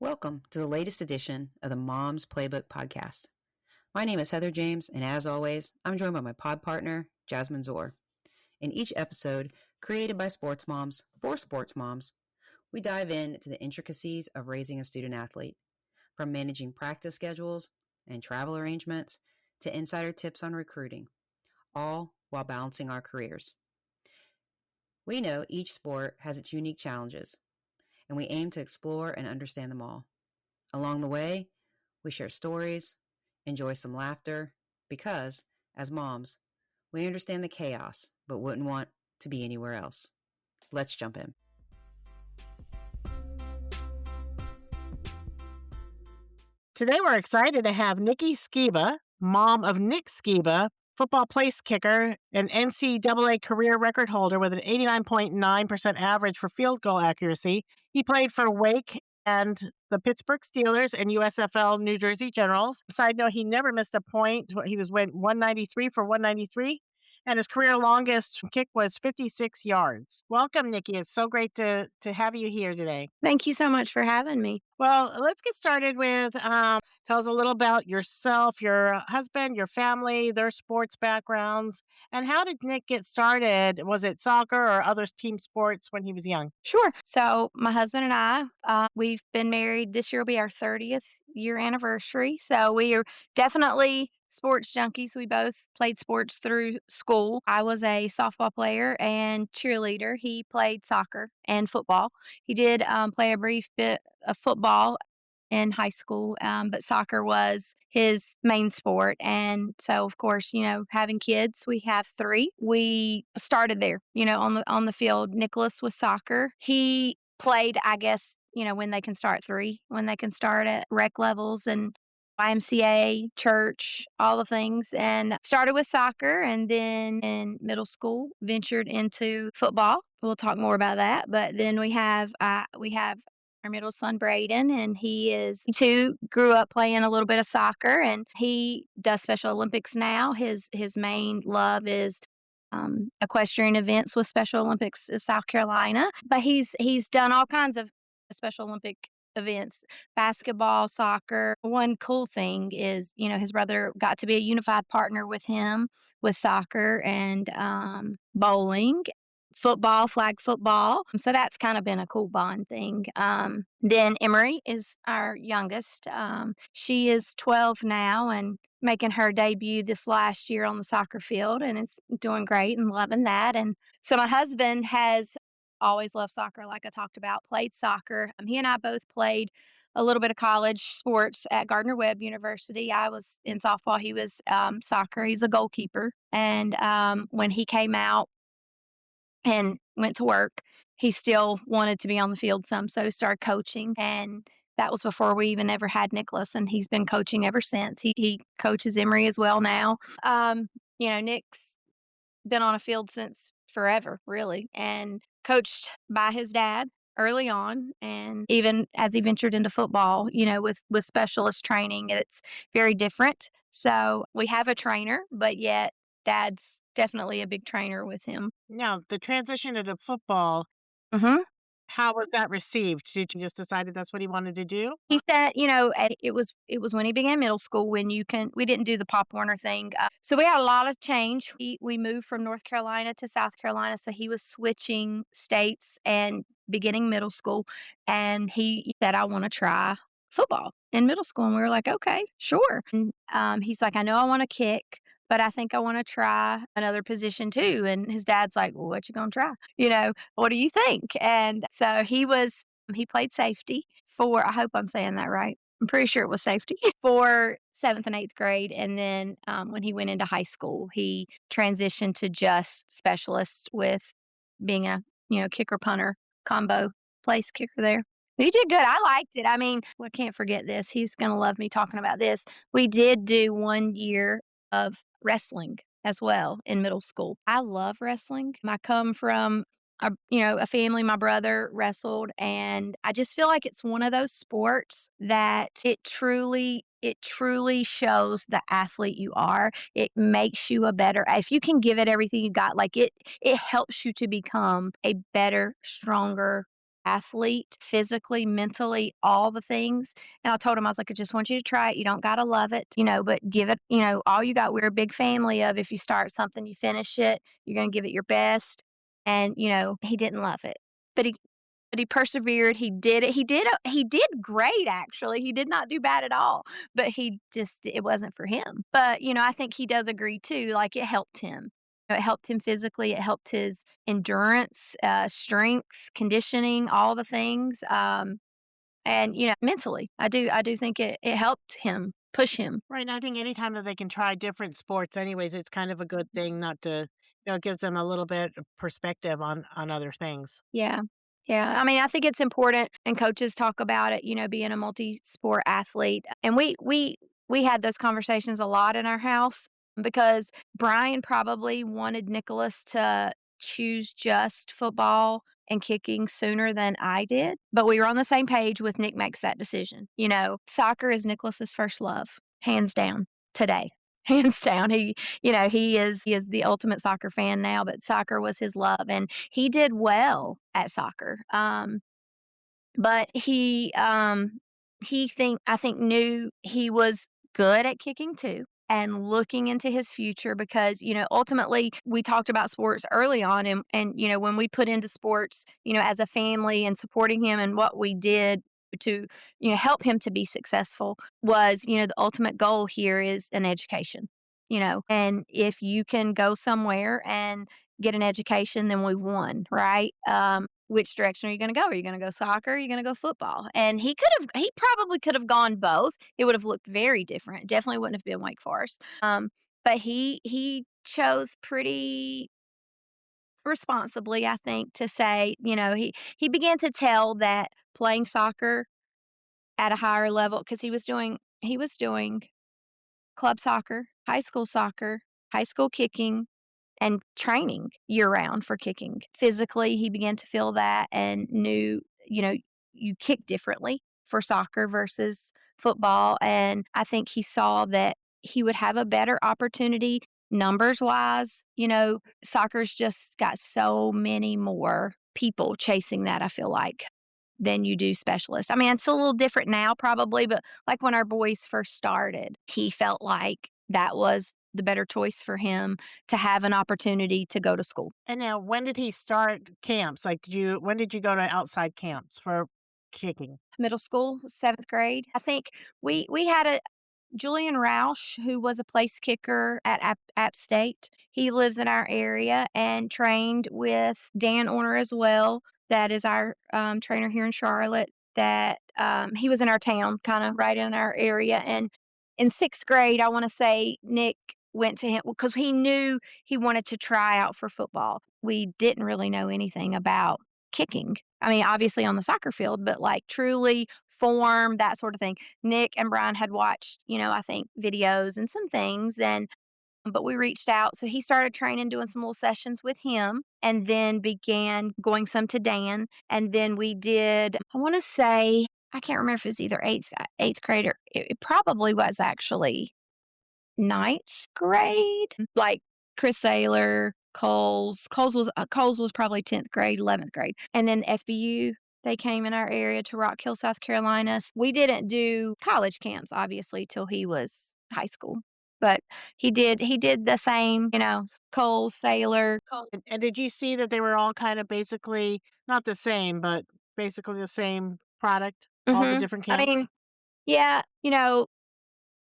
Welcome to the latest edition of the Mom's Playbook podcast. My name is Heather James, and as always, I'm joined by my pod partner, Jasmine Zor. In each episode, created by sports moms for sports moms, we dive into the intricacies of raising a student athlete, from managing practice schedules and travel arrangements to insider tips on recruiting, all while balancing our careers. We know each sport has its unique challenges, and we aim to explore and understand them all. Along the way, we share stories, enjoy some laughter, because, as moms, we understand the chaos, but wouldn't want to be anywhere else. Let's jump in. Today we're excited to have Nikki Skiba, mom of Nick Skiba, football place kicker, an NCAA career record holder with an 89.9% average for field goal accuracy. He played for Wake and the Pittsburgh Steelers and USFL New Jersey Generals. Side note, he never missed a point. He went 193 for 193, and his career longest kick was 56 yards. Welcome, Nikki. It's so great to have you here today. Thank you so much for having me. Well, let's get started with tell us a little about yourself, your husband, your family, their sports backgrounds, and how did Nick get started? Was it soccer or other team sports when he was young? Sure. So my husband and I, we've been married. This year will be our 30th year anniversary. So we are definitely sports junkies. We both played sports through school. I was a softball player and cheerleader. He played soccer and football. He did play a brief bit of football in high school, but soccer was his main sport. And so, of course, having kids, we have 3. We started there, on the field. Nicholas was soccer. He played, I guess, when they can start 3, when they can start at rec levels and YMCA, church, all the things, and started with soccer, and then in middle school ventured into football. We'll talk more about that, but then we have our middle son Braden, and he too grew up playing a little bit of soccer, and he does Special Olympics now. His main love is equestrian events with Special Olympics in South Carolina, but he's done all kinds of Special Olympic events, basketball, soccer. One cool thing is, his brother got to be a unified partner with him with soccer and bowling, football, flag football. So that's kind of been a cool bond thing. Then Emery is our youngest. She is 12 now and making her debut this last year on the soccer field and is doing great and loving that. And so my husband has always loved soccer, like I talked about, played soccer. He and I both played a little bit of college sports at Gardner-Webb University. I was in softball. He was soccer. He's a goalkeeper. And when he came out and went to work, he still wanted to be on the field some, so he started coaching. And that was before we even ever had Nicholas, and he's been coaching ever since. He coaches Emory as well now. Nick's been on a field since forever, really, and coached by his dad early on. And even as he ventured into football, with specialist training, it's very different. So we have a trainer, but yet Dad's definitely a big trainer with him. Now, the transition into football, Mm-hmm. how was that received? Did you just decide that's what he wanted to do? He said, it was when he began middle school when we didn't do the Pop Warner thing. So we had a lot of change. We moved from North Carolina to South Carolina. So he was switching states and beginning middle school. And he said, I want to try football in middle school. And we were like, okay, sure. And he's like, I know I want to kick, but I think I want to try another position too. And his dad's like, well, what you going to try? What do you think? And so he played safety I hope I'm saying that right. I'm pretty sure it was safety for 7th and 8th grade. And then when he went into high school, he transitioned to just specialist with being a, kicker punter combo place kicker there. He did good. I liked it. I mean, I can't forget this. He's going to love me talking about this. We did do 1 year of wrestling as well in middle school. I love wrestling. I come from a family. My brother wrestled, and I just feel like it's one of those sports that it truly shows the athlete you are. It makes you a better, if you can give it everything you got, like it helps you to become a better, stronger athlete, physically, mentally, all the things. And I told him, I was like, I just want you to try it. You don't got to love it, but give it, all you got. We're a big family of if you start something, you finish it, you're going to give it your best. And, he didn't love it, but he persevered. He did it. He did great, actually. He did not do bad at all, but it wasn't for him. But, I think he does agree too. Like, it helped him. It helped him physically. It helped his endurance, strength, conditioning, all the things. And, mentally, I do think it helped him push him. Right. And I think anytime that they can try different sports anyways, it's kind of a good thing not to, it gives them a little bit of perspective on other things. Yeah. Yeah. I mean, I think it's important and coaches talk about it, being a multi-sport athlete. And we had those conversations a lot in our house because Brian probably wanted Nicholas to choose just football and kicking sooner than I did. But we were on the same page with Nick makes that decision. Soccer is Nicholas's first love, hands down, today. Hands down. He is the ultimate soccer fan now, but soccer was his love and he did well at soccer. But I think knew he was good at kicking too and looking into his future because, ultimately we talked about sports early on and when we put into sports, as a family and supporting him and what we did to, help him to be successful was, the ultimate goal here is an education, and if you can go somewhere and get an education, then we've won, right? Which direction are you going to go? Are you going to go soccer? Are you going to go football? And he probably could have gone both. It would have looked very different. It definitely wouldn't have been Wake Forest. But he chose pretty responsibly, I think, to say, he began to tell that playing soccer at a higher level because he was doing club soccer, high school kicking, and training year round for kicking. Physically, he began to feel that and knew, you kick differently for soccer versus football. And I think he saw that he would have a better opportunity numbers wise. Soccer's just got so many more people chasing that, I feel like, than you do specialists. I mean, it's a little different now probably, but like when our boys first started, he felt like that was the better choice for him to have an opportunity to go to school. And now, when did he start camps? Like, when did you go to outside camps for kicking? Middle school, 7th grade. I think we had a Julian Roush, who was a place kicker at App State. He lives in our area and trained with Dan Orner as well. That is our trainer here in Charlotte. That he was in our town, kind of right in our area. And in 6th grade, I want to say Nick went to him because he knew he wanted to try out for football. We didn't really know anything about kicking. I mean, obviously on the soccer field, but like truly form, that sort of thing. Nick and Brian had watched, I think videos and some things but we reached out. So he started training, doing some little sessions with him and then began going some to Dan. And then we did, I want to say, I can't remember if it was either eighth grade or it probably was actually 9th grade. Like Chris Saylor, Coles was probably 10th grade, 11th grade. And then FBU, they came in our area to Rock Hill, South Carolina. We didn't do college camps, obviously, till he was high school. But he did the same, Coles, Saylor. And did you see that they were all kind of basically not the same, but basically the same product, all the different camps? I mean, yeah,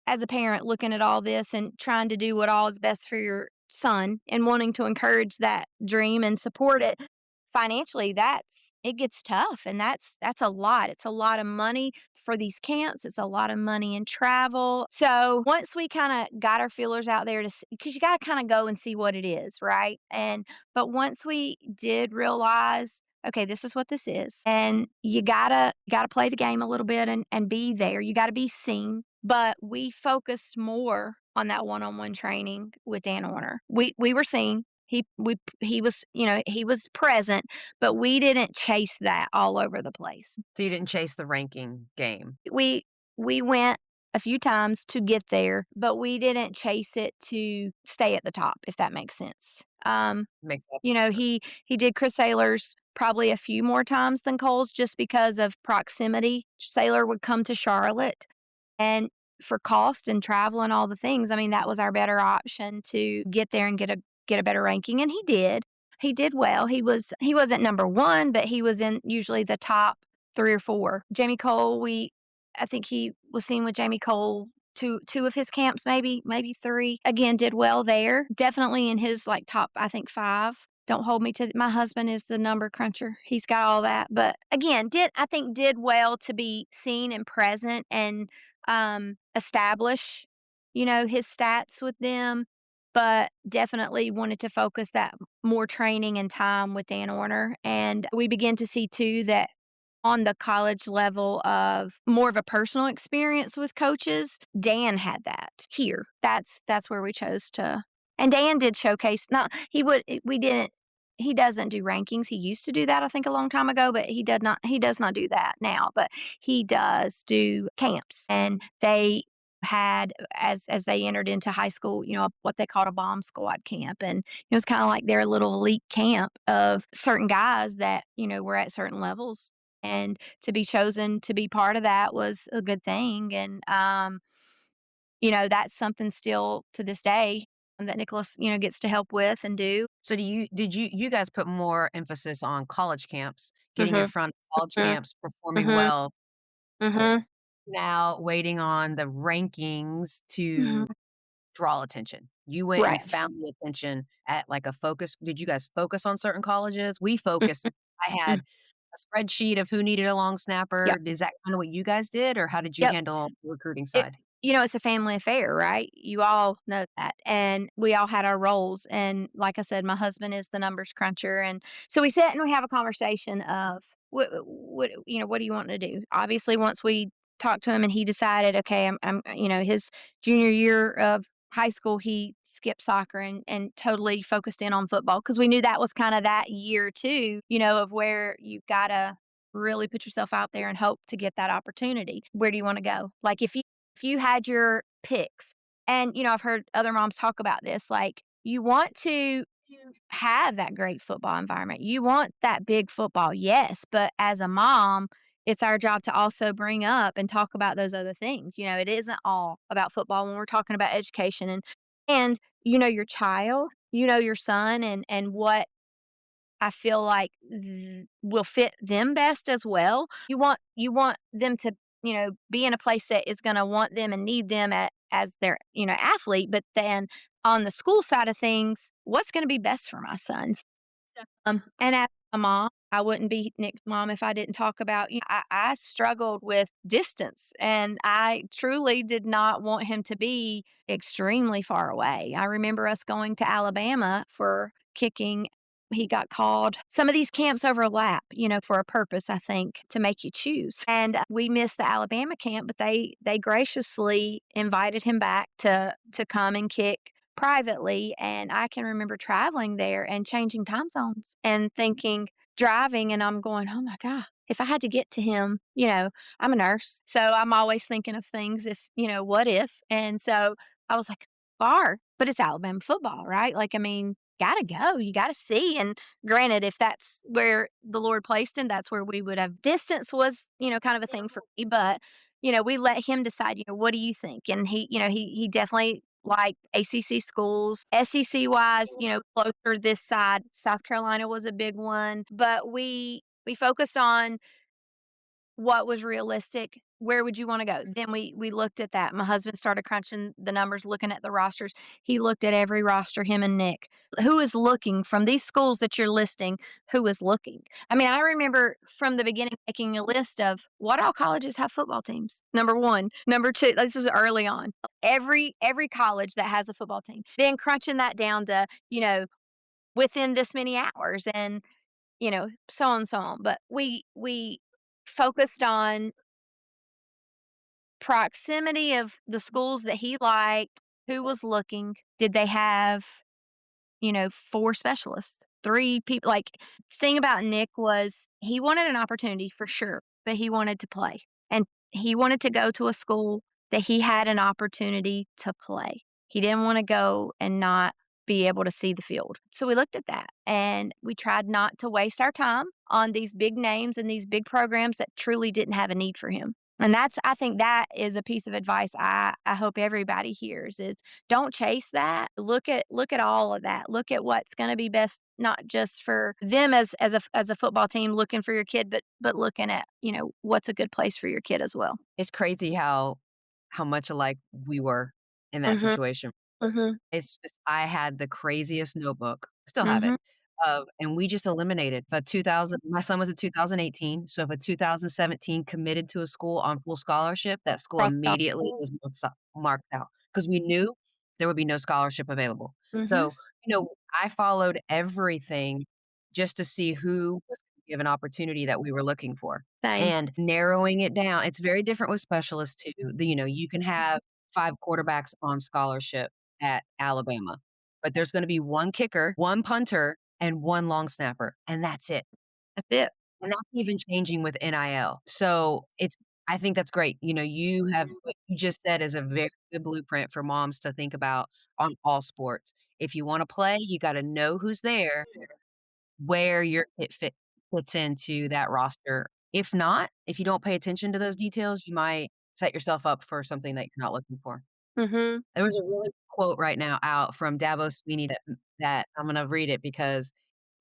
as a parent looking at all this and trying to do what all is best for your son and wanting to encourage that dream and support it financially, it gets tough. And that's a lot. It's a lot of money for these camps. It's a lot of money in travel. So once we kind of got our feelers out there because you got to kind of go and see what it is. Right. But once we did realize, okay, this is what this is. And you gotta play the game a little bit and be there. You gotta be seen. But we focused more on that one-on-one training with Dan Orner. We were seen. He was, he was present, but we didn't chase that all over the place. So you didn't chase the ranking game. We went a few times to get there, but we didn't chase it to stay at the top, if that makes sense. Makes sense. He did Chris Saylor's probably a few more times than Cole's just because of proximity. Saylor would come to Charlotte, and for cost and travel and all the things, I mean, that was our better option to get there and get a better ranking, and he did. He did well. He wasn't number 1, but he was in usually the top 3 or 4. Jamie Cole, I think he was seen with Jamie Cole two of his camps, maybe 3. Again, did well there. Definitely in his like top, I think 5. Don't hold me to my husband is the number cruncher. He's got all that. But again, did well to be seen and present and establish, his stats with them, but definitely wanted to focus that more training and time with Dan Orner. And we begin to see too that on the college level of more of a personal experience with coaches, Dan had that here. That's where we chose to. And Dan did showcase. Not he would we didn't. He doesn't do rankings. He used to do that, I think, a long time ago, but he does not. He does not do that now. But he does do camps, and they had as they entered into high school, what they called a bomb squad camp, and it was kind of like their little elite camp of certain guys that were at certain levels, and to be chosen to be part of that was a good thing. And that's something still to this day that Nicholas gets to help with and do. So did you guys put more emphasis on college camps, getting in Mhm. front of college Mhm. camps, performing Mhm. well, Mhm. now waiting on the rankings to Mhm. draw attention? You went and Right. found the attention at like a focus. Did you guys focus on certain colleges? We focused. I had Mhm. a spreadsheet of who needed a long snapper. Yep. Is that kind of what you guys did, or how did you Yep. handle the recruiting It side? it's a family affair, right? You all know that, and we all had our roles, and like I said, my husband is the numbers cruncher, and so we sit and we have a conversation of what do you want to do? Obviously, once we talked to him and he decided, okay, I'm his junior year of high school, he skipped soccer and totally focused in on football because we knew that was kind of that year too, of where you've got to really put yourself out there and hope to get that opportunity. Where do you want to go? Like if you had your picks, and I've heard other moms talk about this, like you want to have that great football environment. You want that big football, yes, but as a mom, it's our job to also bring up and talk about those other things. It isn't all about football when we're talking about education and your child, your son and what I feel like will fit them best as well. You want them to, be in a place that is going to want them and need them as their, athlete, but then on the school side of things, what's going to be best for my sons? And as a mom, I wouldn't be Nick's mom if I didn't talk about, I struggled with distance and I truly did not want him to be extremely far away. I remember us going to Alabama for kicking. He got called. Some of these camps overlap, for a purpose, I think, to make you choose. And we missed the Alabama camp, but they graciously invited him back to come and kick privately, and I can remember traveling there and changing time zones and thinking driving, and I'm going, "Oh my god, if I had to get to him," I'm a nurse, so I'm always thinking of things if, what if? And so I was like, "Far," but it's Alabama football, right? Like, I mean, gotta go, you gotta see, and granted, if that's where the Lord placed him, that's where we would have distance was, kind of a thing for me, but, we let him decide, "What do you think?" And he definitely like ACC schools. SEC wise, closer this side, South Carolina was a big one, but we focused on what was realistic. Where would you want to go? Then we looked at that. My husband started crunching the numbers, looking at the rosters. He looked at every roster, him and Nick. Who is looking from these schools that you're listing? Who is looking? I mean, I remember from the beginning making a list of what all colleges have football teams. Number one, number two. This is early on. Every college that has a football team. Then crunching that down to within this many hours, and so on and so on. But we focused on proximity of the schools that he liked, who was looking, did they have, 4 specialists, 3 people, like, thing about Nick was he wanted an opportunity for sure, but he wanted to play, and he wanted to go to a school that he had an opportunity to play. He didn't want to go and not be able to see the field. So we looked at that and we tried not to waste our time on these big names and these big programs that truly didn't have a need for him. And I think that is a piece of advice I hope everybody hears is don't chase that. Look at all of that. Look at what's going to be best, not just for them as a football team looking for your kid, but looking at, what's a good place for your kid as well. It's crazy how much alike we were in that Mhm. situation. Mhm. It's just I had the craziest notebook, still have it, Mhm. and we just eliminated. If a 2000 my son was a 2018, so if a 2017 committed to a school on full scholarship, that school Crossed off. immediately was marked out because we knew there would be no scholarship available. Mhm. So, I followed everything just to see who was gonna give an opportunity that we were looking for. Same. And narrowing it down, it's very different with specialists too. You can have 5 quarterbacks on scholarship at Alabama, but there's gonna be 1 kicker, 1 punter, and 1 long snapper, and that's it. That's it. And that's even changing with NIL. So, I think that's great. You have what you just said is a very good blueprint for moms to think about on all sports. If you wanna play, you gotta know who's there, where your fits into that roster. If not, if you don't pay attention to those details, you might set yourself up for something that you're not looking for. Mhm. There was a really good quote right now out from Dabo Sweeney that I'm gonna read it because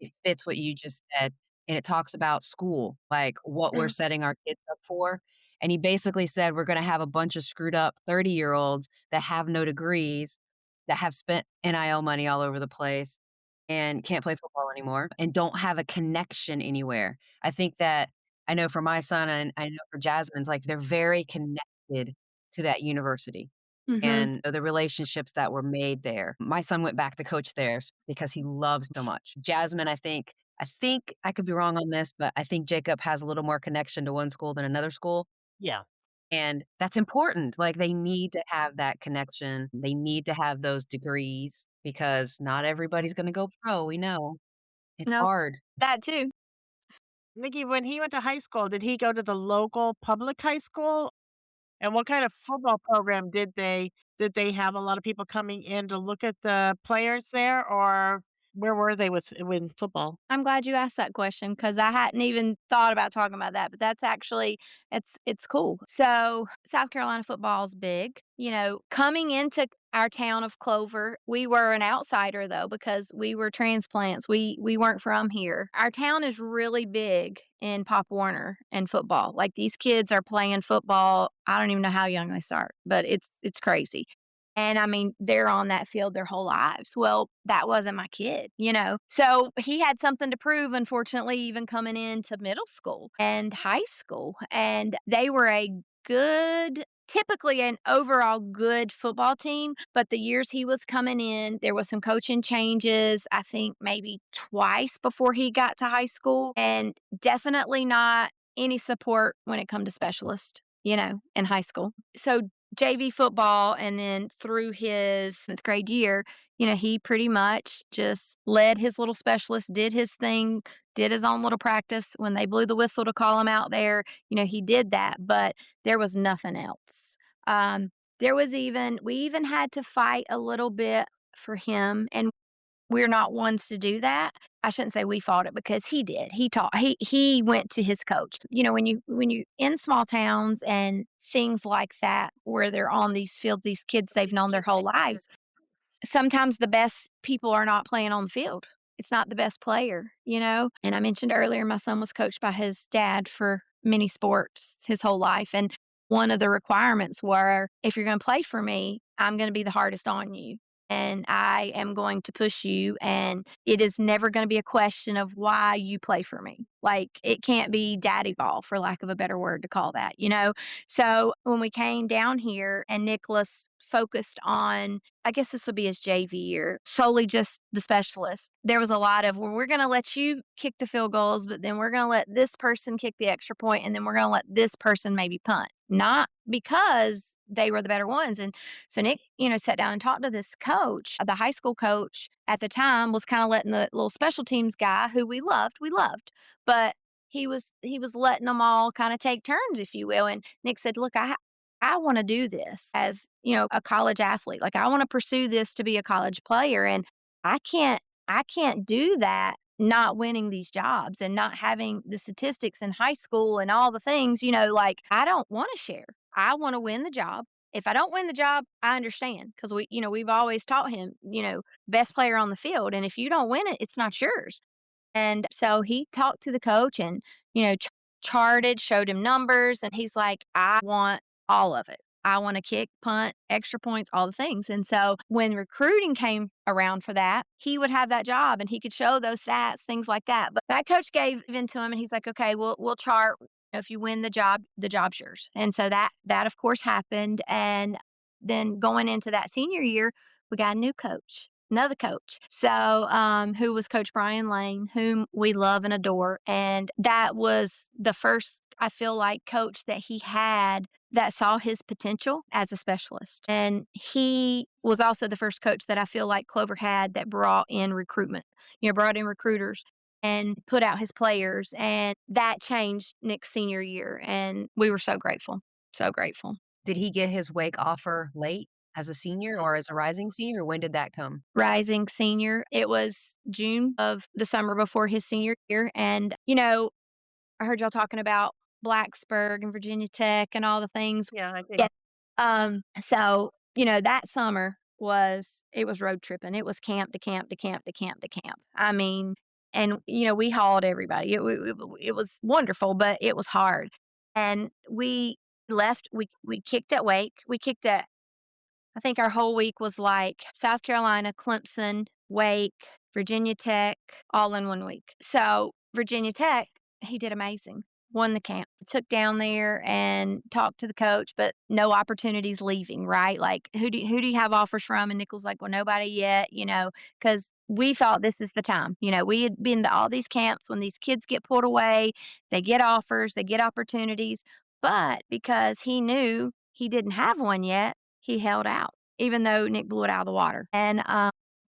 it fits what you just said, and it talks about school, like, what we're Mm. setting our kids up for, and he basically said, "We're gonna have a bunch of screwed up 30-year-olds that have no degrees, that have spent NIL money all over the place, and can't play football anymore, and don't have a connection anywhere." I think that I know for my son and I know for Jasmine's, like, they're very connected to that university Mhm. and the relationships that were made there. My son went back to coach there because he loves so much. Jasmine, I think I could be wrong on this, but I think Jacob has a little more connection to one school than another school, Yeah. and that's important. Like, they need to have that connection. They need to have those degrees because not everybody's gonna go pro, we know. It's No, hard. that too. Nikki, when he went to high school, did he go to the local public high school? And what kind of football program did they have a lot of people coming in to look at the players there, or where were they with football? I'm glad you asked that question because I hadn't even thought about talking about that, but that's actually it's cool. So, South Carolina football is big. Coming into our town of Clover, we were an outsider though because we were transplants. We weren't from here. Our town is really big in Pop Warner and football. Like these kids are playing football. I don't even know how young they start, but it's crazy. And I mean, they're on that field their whole lives. Well, that wasn't my kid. So he had something to prove, unfortunately, even coming into middle school and high school. And they were typically an overall good football team. But the years he was coming in, there was some coaching changes, I think maybe twice before he got to high school, and definitely not any support when it come to specialists, in high school. So JV football, and then through his 7th grade year, he pretty much just led his little specialist, did his thing, did his own little practice. When they blew the whistle to call him out there, he did that, but there was nothing else. Um, we even had to fight a little bit for him, and we're not ones to do that. I shouldn't say we fought it because he did. He went to his coach. When you in small towns and things like that where they're on these fields, these kids they've known their whole lives, sometimes the best people are not playing on the field. It's not the best player. And I mentioned earlier my son was coached by his dad for many sports his whole life. And one of the requirements were if you're going to play for me, I'm going to be the hardest on you. And I am going to push you. And it is never going to be a question of why you play for me. Like, it can't be daddy ball, for lack of a better word to call that. So when we came down here and Nicholas focused on, I guess this would be his JV year, solely just the specialist. There was a lot of, well, we're going to let you kick the field goals, but then we're going to let this person kick the extra point, and then we're going to let this person maybe punt. Not because they were the better ones. And so Nick, sat down and talked to this coach. The high school coach at the time was kind of letting the little special teams guy who we loved, but he was letting them all kind of take turns, if you will. And Nick said, "Look, I want to do this as, a college athlete. Like I want to pursue this to be a college player. And I can't do that not winning these jobs and not having the statistics in high school and all the things, like I don't want to share. I want to win the job. If I don't win the job, I understand because we've always taught him, best player on the field. And if you don't win it, it's not yours. And so he talked to the coach and, charted, showed him numbers, and he's like, I want all of it. I want to kick, punt, extra points, all the things. And so when recruiting came around for that, he would have that job and he could show those stats, things like that. But that coach gave in to him and he's like, okay, we'll chart. If you win the job's yours. And so that of course happened. And then going into that senior year, we got a new coach, another coach. So, who was Coach Brian Lane, whom we love and adore. And that was the first, I feel like, coach that he had that saw his potential as a specialist. And he was also the first coach that I feel like Clover had that brought in recruitment, brought in recruiters and put out his players. And that changed Nick's senior year. And we were so grateful, so grateful. Did he get his Wake offer late as a senior or as a rising senior? When did that come? Rising senior. It was June of the summer before his senior year. And, I heard y'all talking about Blacksburg and Virginia Tech and all the things. Yeah, I think. Yeah. So, that summer it was road tripping. It was camp to camp to camp to camp to camp. I mean, and, we hauled everybody. It was wonderful, but it was hard. And we left, we kicked at Wake. We kicked at, I think our whole week was like South Carolina, Clemson, Wake, Virginia Tech, all in 1 week. So Virginia Tech, he did amazing. Won the camp. Took down there and talked to the coach, but no opportunities leaving, right? Like, who do you have offers from? And Nick was like, well, nobody yet, because we thought this is the time. We had been to all these camps when these kids get pulled away, they get offers, they get opportunities. But because he knew he didn't have one yet, he held out, even though Nick blew it out of the water. And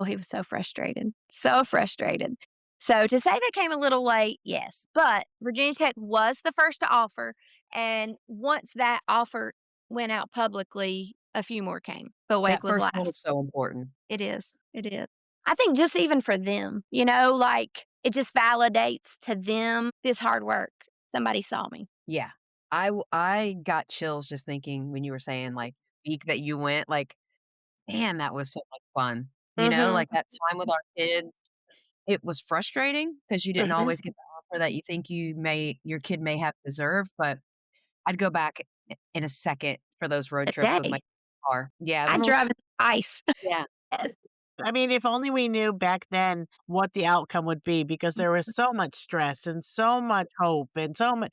he was so frustrated, so frustrated. So to say they came a little late, yes. But Virginia Tech was the first to offer. And once that offer went out publicly, a few more came. But Wake That was first one last. is so important. It is. It is. I think just even for them, like it just validates to them this hard work. Somebody saw me. Yeah. I got chills just thinking when you were saying, like, week that you went, like, man, that was so much fun. Mm-hmm. Like, that time with our kids, it was frustrating because you didn't Mm-hmm. always get the offer that you think your kid may have deserved, but I'd go back in a second for those road A trips with my day. car. Yeah, I those drive in ice. yeah. Yes. I mean, if only we knew back then what the outcome would be, because there was so much stress and so much hope and so much,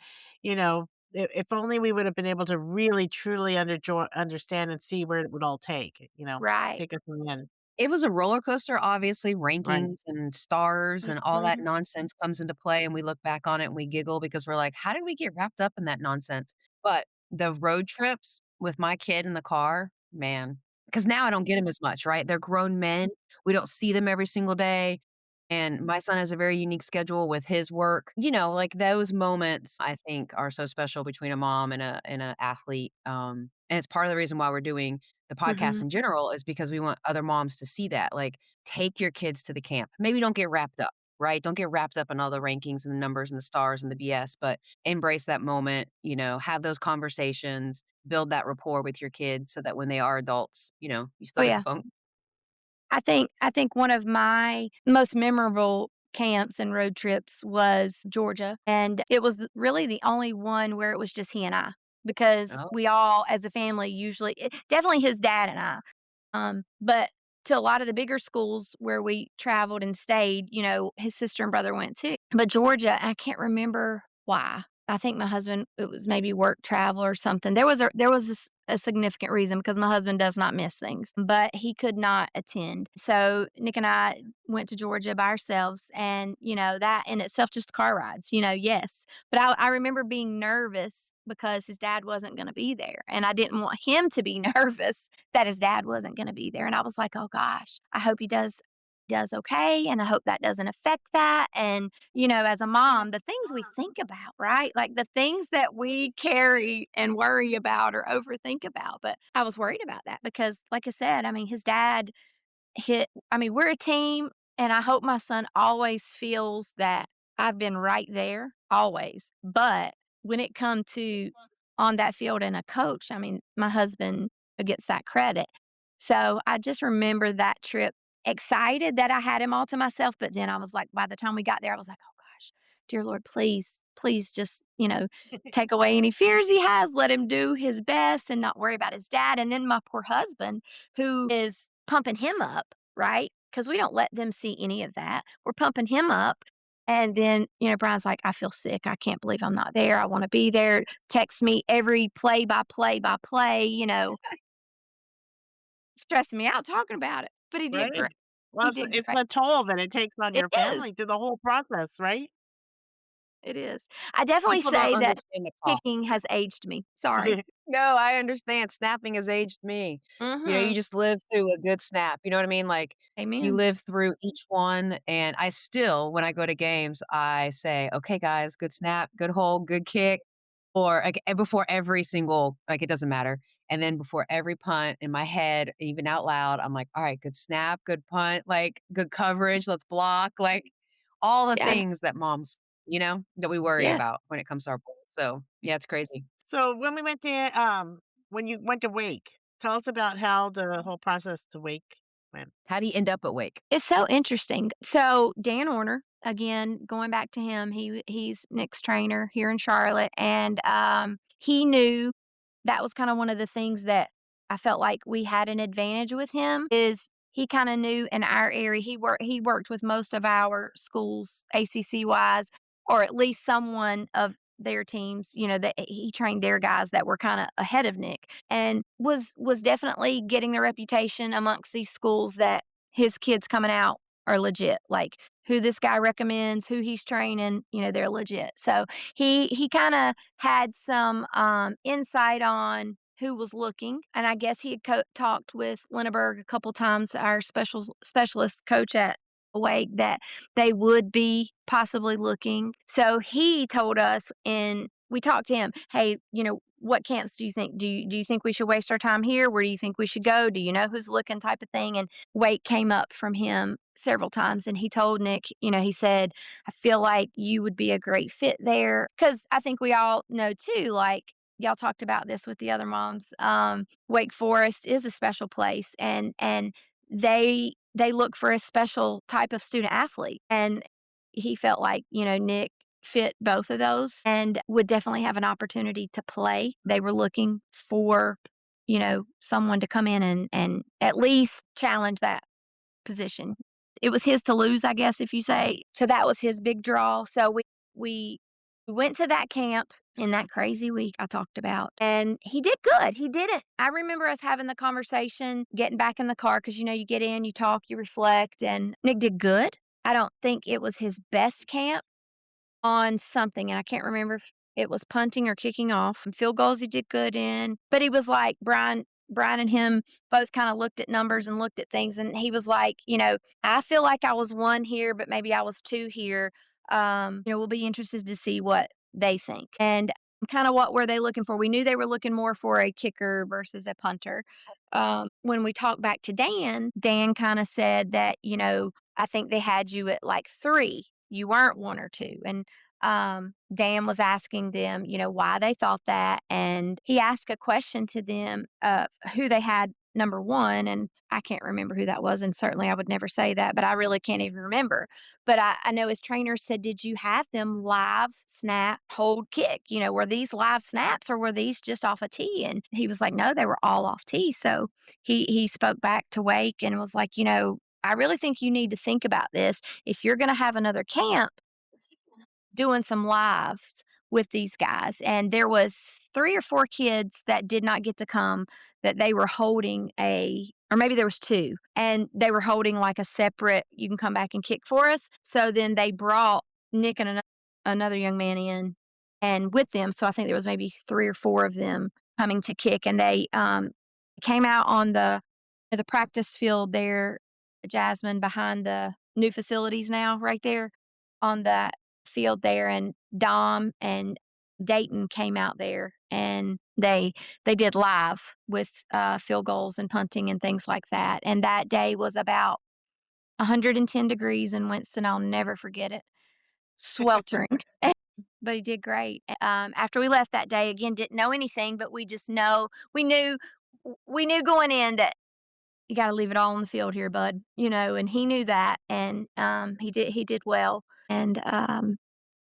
if only we would have been able to really, truly understand and see where it would all Right. take us in the end. It was a roller coaster, obviously, Right. rankings and stars and all that Mhm. nonsense comes into play, and we look back on it and we giggle because we're like, "How did we get wrapped up in that nonsense?" But the road trips with my kid in the car, man, because now I don't get them as much, right? They're grown men. We don't see them every single day, and my son has a very unique schedule with his work. Like, those moments, I think, are so special between a mom and a athlete, and it's part of the reason why we're doing the podcast Mhm. in general is because we want other moms to see that. Like, take your kids to the camp. Maybe don't get wrapped up, right? Don't get wrapped up in all the rankings and the numbers and the stars and the BS, but embrace that moment, have those conversations, build that rapport with your kids so that when they are adults, you Oh still get the yeah. phone. I think one of my most memorable camps and road trips was Georgia, and it was really the only one where it was just he and I, because Oh, we all, as a family, usually definitely his dad and I, but to a lot of the bigger schools where we traveled and stayed, his sister and brother went too. But Georgia, I can't remember why. I think my husband, it was maybe work travel or something. There was a significant reason because my husband does not miss things, but he could not attend. So Nick and I went to Georgia by ourselves, and that in itself, just car rides, yes. But I remember being nervous because his dad wasn't going to be there, and I didn't want him to be nervous that his dad wasn't going to be there. And I was like, oh gosh, I hope he does does okay. And I hope that doesn't affect that. And, as a mom, the things we think about, right? Like the things that we carry and worry about or overthink about. But I was worried about that because, like I said, I mean, his dad we're a team, and I hope my son always feels that I've been right there, always. But when it come to on that field and a coach, I mean, my husband gets that credit. So I just remember that trip excited that I had him all to myself. But then I was like, by the time we got there, I was like, oh gosh, dear Lord, please, please just, take away any fears he has. Let him do his best and not worry about his dad. And then my poor husband, who is pumping him up, right? Because we don't let them see any of that. We're pumping him up. And then, Brian's like, I feel sick. I can't believe I'm not there. I want to be there. Text me every play by play, stressing me out talking about it. But he did Right. great. Well, He it's did it's great. the toll that it takes on It your is. family through the whole process, right? It is. I definitely People don't say that understand the cost. kicking has aged me. Sorry. No, I understand. Snapping has aged me. You Mm-hmm. just live through a good snap. You know what I mean? Like, you Amen. live through each one. And I still, when I go to games, I say, okay, guys, good snap, good hold, good kick. Or like, before every single, like, it doesn't matter. And then before every punt in my head, even out loud, I'm like, all right, good snap, good punt, like, good coverage, let's block. Like, all the Yeah. things that moms, that we worry Yeah. about when it comes to our boys. So, yeah, it's crazy. So when you went to Wake, tell us about how the whole process to Wake went. How do you end up at Wake? It's so interesting. So Dan Orner, again, going back to him, he's Nick's trainer here in Charlotte, and he knew that was kind of one of the things that I felt like we had an advantage with him is he kind of knew in our area he worked with most of our schools ACC wise or at least someone of their teams, that he trained their guys that were kind of ahead of Nick and was definitely getting the reputation amongst these schools that his kids coming out are legit. Like who this guy recommends, who he's training, they're legit. So he kind of had some insight on who was looking, and I guess he had talked with Linneberg a couple times, our specialist coach at Wake, that they would be possibly looking. So he told us, and we talked to him. Hey, what camps do you think? Do you think we should waste our time here? Where do you think we should go? Do you know who's looking? Type of thing. And Wake came up from him several times, and he told Nick, he said, I feel like you would be a great fit there. Because I think we all know too, like y'all talked about this with the other moms. Wake Forest is a special place, and they look for a special type of student athlete. And he felt like, Nick fit both of those and would definitely have an opportunity to play. They were looking for, someone to come in and at least challenge that position. It was his to lose, I guess, if you say. So that was his big draw. So we went to that camp in that crazy week I talked about, and he did good. He didn't. I remember us having the conversation, getting back in the car because you get in, you talk, you reflect, and Nick did good. I don't think it was his best camp on something, and I can't remember if it was punting or kicking off. And field goals he did good in, but he was like Brian and him both kind of looked at numbers and looked at things, and he was like, I feel like I was 1 here, but maybe I was 2 here. We'll be interested to see what they think. And kind of what were they looking for? We knew they were looking more for a kicker versus a punter. When we talked back to Dan kind of said that, I think they had you at like 3. You weren't 1 or 2. And Dan was asking them, why they thought that. And he asked a question to them who they had number 1. And I can't remember who that was. And certainly I would never say that, but I really can't even remember. But I know his trainer said, did you have them live, snap, hold, kick? Were these live snaps or were these just off a tee? And he was like, no, they were all off tee. So he spoke back to Wake and was like, I really think you need to think about this. If you're going to have another camp, doing some lives with these guys, and there was 3 or 4 kids that did not get to come, that they were holding or maybe there was 2, and they were holding like a separate, you can come back and kick for us. So then they brought Nick and another young man in and with them. So I think there was maybe 3 or 4 of them coming to kick, and they came out on the practice field there Jasmine, behind the new facilities now, right there on that field there, and Dom and Dayton came out there, and they did live with field goals and punting and things like that. And that day was about 110 degrees in Winston. I'll never forget it. Sweltering. But he did great. After we left that day, again, didn't know anything, but we knew going in that you got to leave it all on the field here, bud. And he knew that, and he did well. And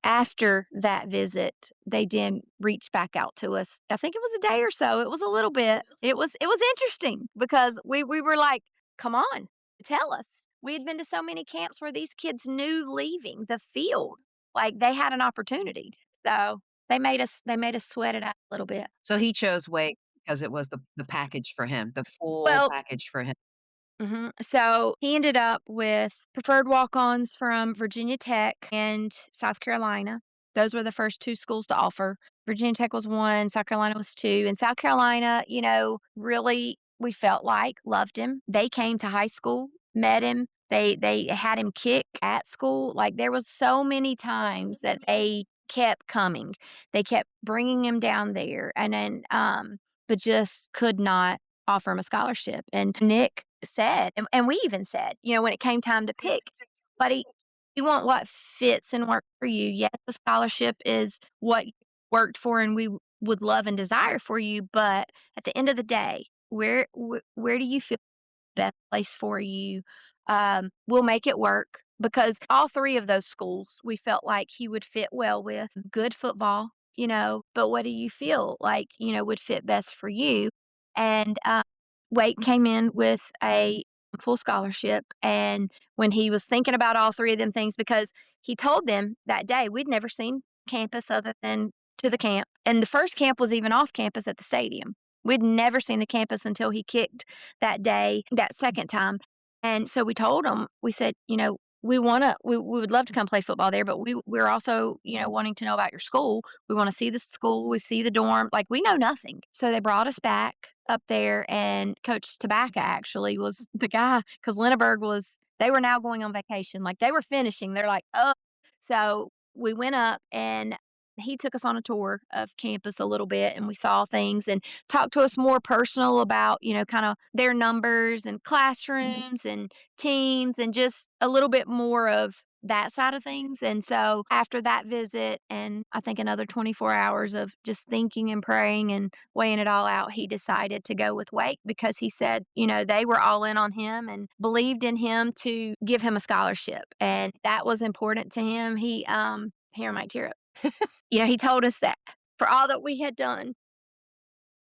after that visit, they did reach back out to us. I think it was a day or so. It was a little bit. It was interesting because we were like, come on, tell us. We had been to so many camps where these kids knew leaving the field, like they had an opportunity. So they made us sweat it out a little bit. So he chose Wake because it was the package for him, the full Well, package for him. So he ended up with preferred walk ons from Virginia Tech and South Carolina. Those were the first two schools to offer. Virginia Tech was one, South Carolina was two. And South Carolina, really, we felt like loved him. They came to high school, met him. They had him kick at school. Like there was so many times that they kept coming. They kept bringing him down there, and then but just could not offer him a scholarship. And Nick said, and we even said, when it came time to pick, buddy, you want what fits and work for you. Yes, the scholarship is what you worked for, and we would love and desire for you. But at the end of the day, where do you feel best place for you? We'll make it work because all three of those schools we felt like he would fit well with. Good football, but what do you feel like, would fit best for you? And Wake came in with a full scholarship. And when he was thinking about all three of them things, because he told them that day we'd never seen campus other than to the camp. And the first camp was even off campus at the stadium. We'd never seen the campus until he kicked that day, that second time. And so we told him, we said, we would love to come play football there, but we're also, wanting to know about your school. We want to see the school, we see the dorm, like we know nothing. So they brought us back up there, and Coach Tabaka actually was the guy, because they were now going on vacation. Like they were finishing. They're like, oh. So we went up, and he took us on a tour of campus a little bit, and we saw things and talked to us more personal about, kind of their numbers and classrooms and teams and just a little bit more of that side of things. And so after that visit, and I think another 24 hours of just thinking and praying and weighing it all out, he decided to go with Wake because he said, they were all in on him and believed in him to give him a scholarship. And that was important to him. Here I might tear up. He told us that for all that we had done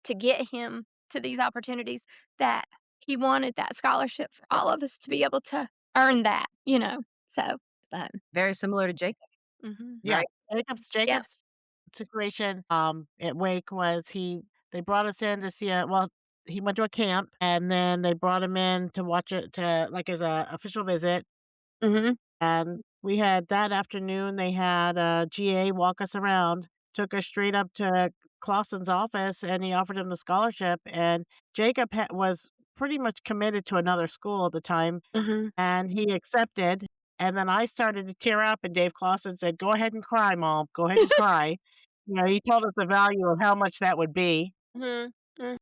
to get him to these opportunities, that he wanted that scholarship for all of us to be able to earn that. So, Very similar to Jacob, Yeah, right? Jacob's yeah. situation, at Wake was they brought us in to see he went to a camp, and then they brought him in to watch it like, as a official visit, Mm-hmm. and we had that afternoon, they had a GA walk us around, took us straight up to Clausen's office, and he offered him the scholarship, and Jacob was pretty much committed to another school at the time, Mm-hmm. and he accepted, and then I started to tear up, and Dave Clausen said, "Go ahead and cry, Mom. Go ahead and cry." He told us the value of how much that would be, Mm-hmm.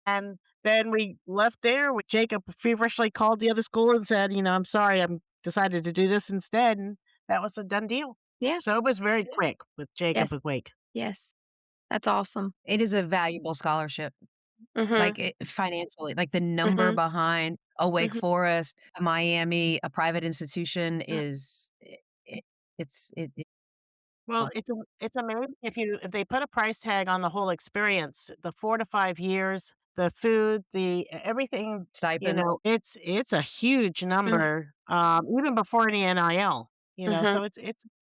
and then we left there with Jacob feverishly called the other school and said, "I'm sorry, I'm decided to do this instead," and that was a done deal. Yeah. So it was very quick with Jacob Yes. with Wake. Yes. That's awesome. It is a valuable scholarship, Mm-hmm. like financially, like the number Mm-hmm. behind a Wake Mm-hmm. Forest, a Miami, a private institution Mm. is it, it's Well, it's amazing if they put a price tag on the whole experience, the 4 to 5 years, the food, everything, stipends. it's a huge Mm. number, even before any NIL, Mm-hmm. so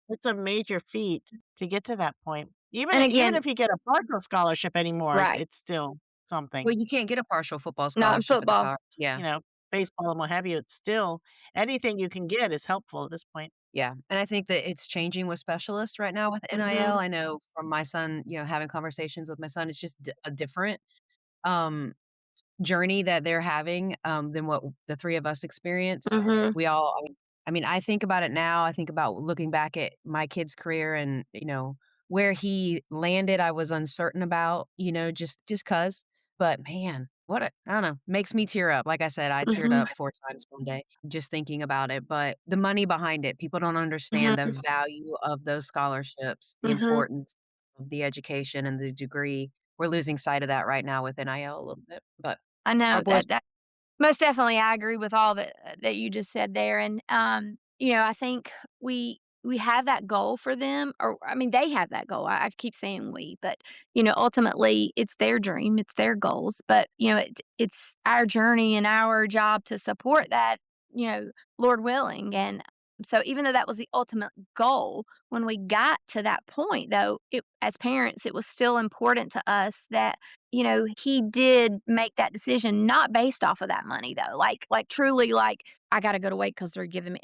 it's a major feat to get to that point. And Even again, if you get a partial scholarship anymore, right. it's still something. Well, you can't get a partial football Not in scholarship at the football. college. Yeah. You know, baseball and what have you, it's still anything you can get is helpful at this point. Yeah, and I think that it's changing with specialists right now with NIL. Mm-hmm. I know from my son, having conversations with my son, it's just a different. Um, journey that they're having than what the three of us experienced. Mhm. We all, I mean, I think about it now. I think about looking back at my kid's career and, where he landed, I was uncertain about, just cause. But man, I don't know, makes me tear up. Like I said, I teared Mhm. up 4 times one day just thinking about it. But the money behind it, people don't understand the Mhm. value of those scholarships, the Mhm. importance of the education and the degree. We're losing sight of that right now with NIL a little bit. But I our know boys, that most definitely, I agree with all that you just said there, and, I think we have that goal for them, or I mean, they have that goal. I keep saying we, but, ultimately, it's their dream, it's their goals, but, it's our journey and our job to support that, Lord willing, and so even though that was the ultimate goal, when we got to that point, though, as parents, it was still important to us that he did make that decision not based off of that money though. Like truly like, I gotta go to wait because they're giving me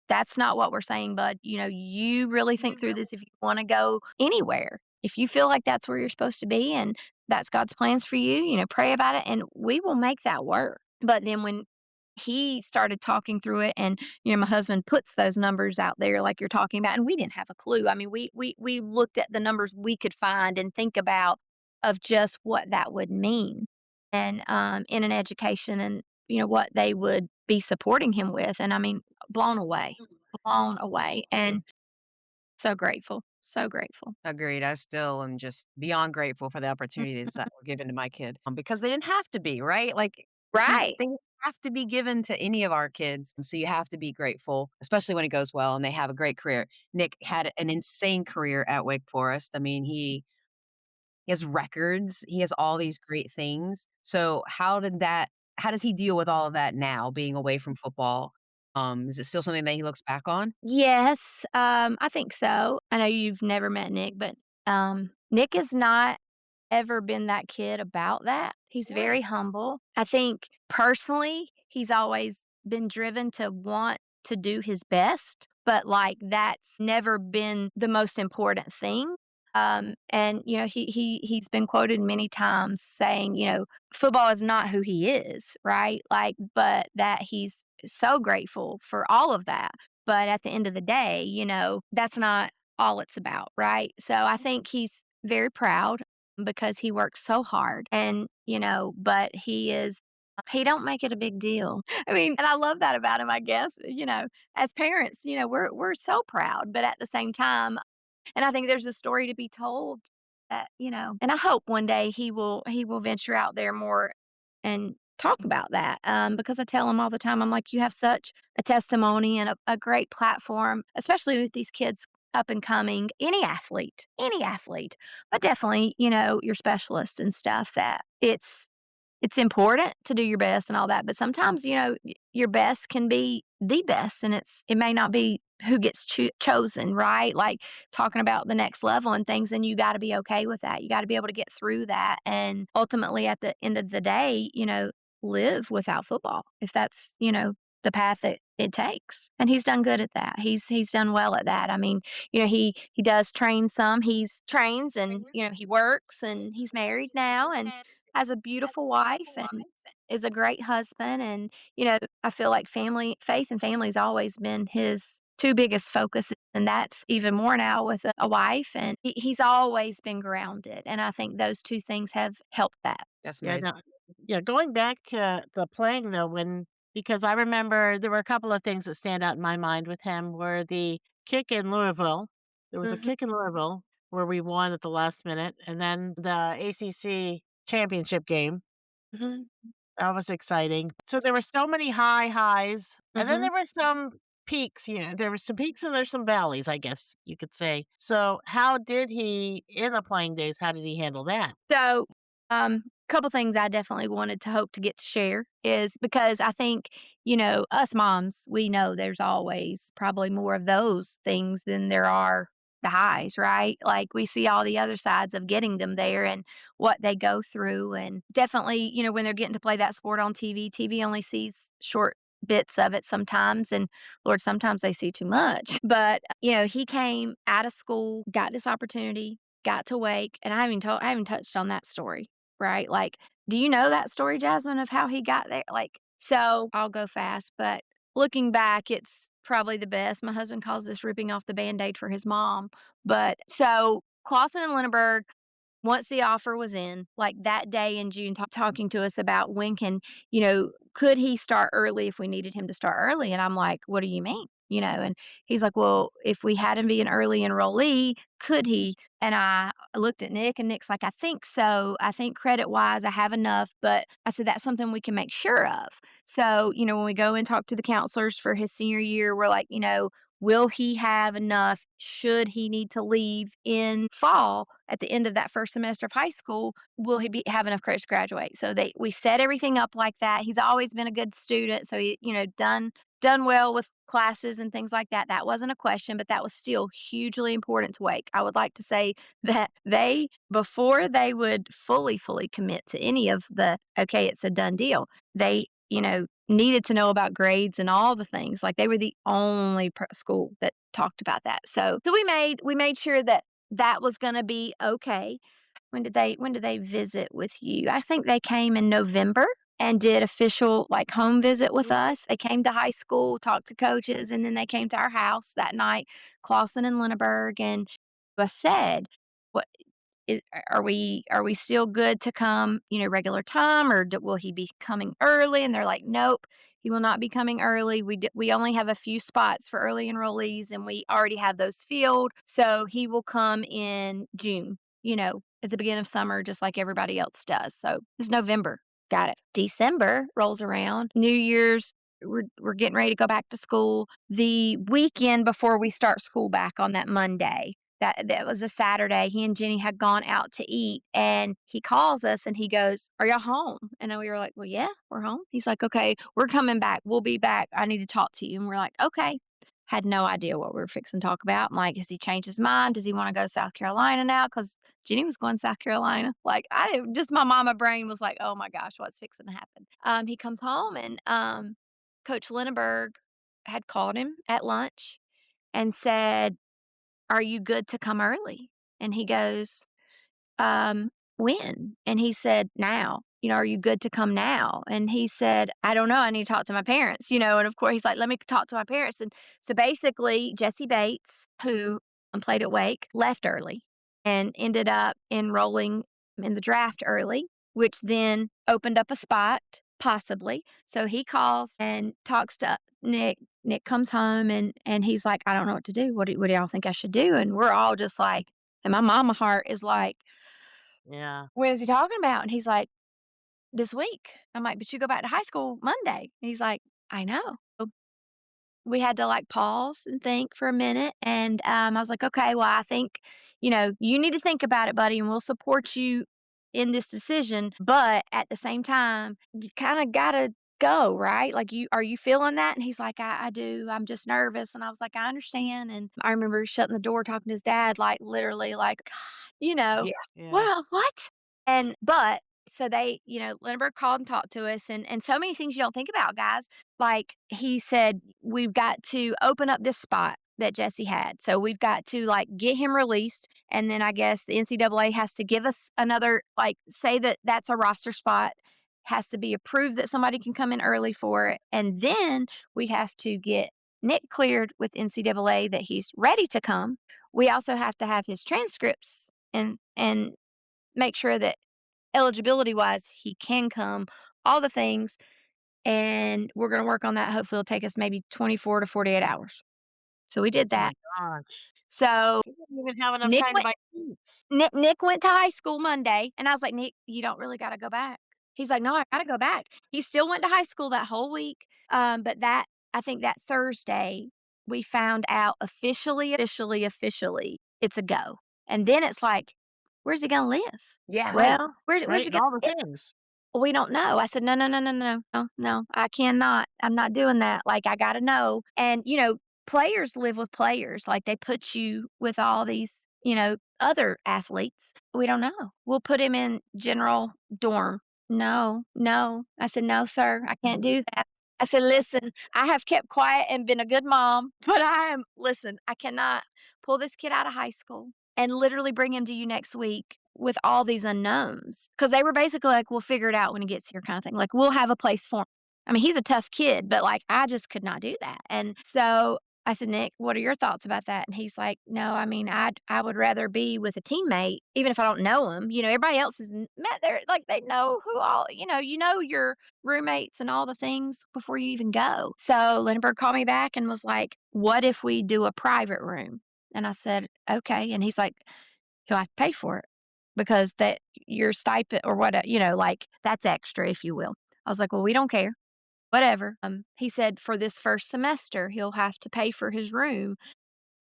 that's not what we're saying, bud. You really think through this if you wanna go anywhere. If you feel like that's where you're supposed to be and that's God's plans for you, pray about it and we will make that work. But then when he started talking through it and, my husband puts those numbers out there like you're talking about, and we didn't have a clue. I mean, we looked at the numbers we could find and think about of just what that would mean and in an education and what they would be supporting him with and I mean blown away and so grateful. agreed. I still am just beyond grateful for the opportunities that were given to my kid because they didn't have to be, right? Like Right. they have to be given to any of our kids. So you have to be grateful, especially when it goes well and they have a great career. Nick had an insane career at Wake Forest. I mean, he has records, he has all these great things. So how does he deal with all of that now being away from football? Is it still something that he looks back on? Yes, I think so. I know you've never met Nick, but Nick has not ever been that kid about that. He's very Nice. humble. I think personally, he's always been driven to want to do his best, but like that's never been the most important thing. And he's been quoted many times saying, football is not who he is, right? Like, but that he's so grateful for all of that. But at the end of the day, that's not all it's about, right? So I think he's very proud because he works so hard and, but he don't make it a big deal. I mean, and I love that about him, I guess, as parents, we're so proud, but at the same time, and I think there's a story to be told that, and I hope one day he will venture out there more and talk about that. Because I tell him all the time, I'm like, you have such a testimony and a great platform, especially with these kids up and coming, any athlete, but definitely, your specialists and stuff that it's important to do your best and all that, but sometimes, your best can be the best, and it may not be who gets chosen, right? Like talking about the next level and things, and you got to be okay with that. You got to be able to get through that, and ultimately, at the end of the day, live without football if that's the path that it takes. And he's done good at that. He's done well at that. I mean, he does train some. He's trains and he works and he's married now and has a beautiful wife and is a great husband and I feel like faith and family's always been his two biggest focuses and that's even more now with a wife and he's always been grounded and I think those two things have helped that. That's Yeah, amazing. no, yeah, going back to the playing though, because I remember there were a couple of things that stand out in my mind with him were the kick in Louisville. There was a Mhm. kick in Louisville where we won at the last minute, and then the ACC championship game. Mhm. That was exciting. So there were so many highs, and then Mhm. there were some peaks. There were some peaks and there's some valleys, I guess you could say. So how did he in the playing days? How did he handle that? So, couple things I definitely wanted to hope to get to share is because I think, us moms, we know there's always probably more of those things than there are the highs, right? Like we see all the other sides of getting them there and what they go through. And definitely, when they're getting to play that sport on TV, TV only sees short bits of it sometimes. And Lord, sometimes they see too much. But, he came out of school, got this opportunity, got to Wake, and I haven't touched on that story, right? Like Do you know that story, Jasmine, of how he got there? Like, so I'll go fast, but looking back, it's probably the best. My husband calls this ripping off the Band-Aid for his mom. But so Clausen and Lindenberg, once the offer was in, like that day in June, talking to us about when can, could he start early if we needed him to start early? And I'm like, what do you mean? And he's like, well, if we had him be an early enrollee, could he? And I looked at Nick, and Nick's like, I think so. I think credit wise, I have enough. But I said, that's something we can make sure of. So, when we go and talk to the counselors for his senior year, we're like, will he have enough should he need to leave in fall at the end of that first semester of high school? Will he have enough credits to graduate? So we set everything up like that. He's always been a good student. So he, done well with classes and things like that. That wasn't a question, but that was still hugely important to Wake. I would like to say that before they would fully commit to any of okay, it's a done deal, they, needed to know about grades and all the things. Like they were the only school that talked about that. So we made sure that was going to be okay. When did they visit with you? I think they came in November and did official like home visit with us. They came to high school, talked to coaches, and then they came to our house that night, Clausen and Linneberg. And I said, "What are we still good to come, regular time, or will he be coming early?" And they're like, "Nope, he will not be coming early. We only have a few spots for early enrollees, and we already have those filled. So he will come in June, at the beginning of summer, just like everybody else does." So it's November. Got it. December rolls around. New Year's. We're getting ready to go back to school. The weekend before we start school back on that Monday, that was a Saturday. He and Jenny had gone out to eat, and he calls us and he goes, "Are y'all home?" And we were like, "Well, yeah, we're home." He's like, "Okay, we're coming back. We'll be back. I need to talk to you." And we're like, "Okay." Had no idea what we were fixing to talk about. I'm like, has he changed his mind? Does he want to go to South Carolina now? Because Jenny was going to South Carolina. Like, I didn't, just my mama brain was like, oh my gosh, what's fixing to happen? He comes home, and Coach Linneberg had called him at lunch and said, "Are you good to come early?" And he goes, "When?" And he said, "Now. Are you good to come now?" And he said, "I don't know. I need to talk to my parents." And of course he's like, "Let me talk to my parents." And so basically Jesse Bates, who played at Wake, left early and ended up enrolling in the draft early, which then opened up a spot, possibly. So he calls and talks to Nick. Nick comes home, and he's like, "I don't know what to do. What do y'all think I should do?" And we're all just like, and my mama heart is like, Yeah. "When is he talking about?" And he's like, "This week." I'm like, "But you go back to high school Monday." And he's like, "I know." So we had to like pause and think for a minute. And I was like, "Okay, well, I think, you need to think about it, buddy, and we'll support you in this decision. But at the same time, you kind of got to go, right? Like, are you feeling that?" And he's like, I do. I'm just nervous." And I was like, "I understand." And I remember shutting the door, talking to his dad, like literally like, Yeah. Yeah. well, what? But so they, Lindbergh called and talked to us, and so many things you don't think about, guys. Like he said, we've got to open up this spot that Jesse had. So we've got to like get him released. And then I guess the NCAA has to give us another, like say that that's a roster spot, has to be approved that somebody can come in early for it. And then we have to get Nick cleared with NCAA that he's ready to come. We also have to have his transcripts and make sure that eligibility wise he can come, all the things. And we're going to work on that. Hopefully it'll take us maybe 24 to 48 hours. So we did Oh my that. gosh. So He didn't even have enough Nick time to went buy seats. Nick went to high school Monday, and I was like, "Nick, you don't really got to go back." He's like, "No, I got to go back." He still went to high school that whole week. But I think that Thursday we found out officially, it's a go. And then it's like, where's he gonna live? Yeah. Well, where's Right? he And gonna all the live? things. We don't know. I said, "No, no, no, no, no, no, no, I cannot. I'm not doing that. Like, I got to know." And, players live with players. Like, they put you with all these, other athletes. We don't know. We'll put him in general dorm. No, no. I said, "No, sir, I can't do that." I said, "Listen, I have kept quiet and been a good mom, but listen, I cannot pull this kid out of high school and literally bring him to you next week with all these unknowns. Because they were basically like, we'll figure it out when he gets here, kind of thing. Like, we'll have a place for him. I mean, he's a tough kid, but like, I just could not do that. And so I said, Nick, what are your thoughts about that? And he's like, no, I mean, I would rather be with a teammate, even if I don't know him. Everybody else is met there, like they know who all, your roommates and all the things before you even go. So Lindbergh called me back and was like, what if we do a private room? And I said, okay. And he's like, he'll have to pay for it because that your stipend or what, like that's extra, if you will. I was like, well, we don't care. Whatever. He said for this first semester, he'll have to pay for his room.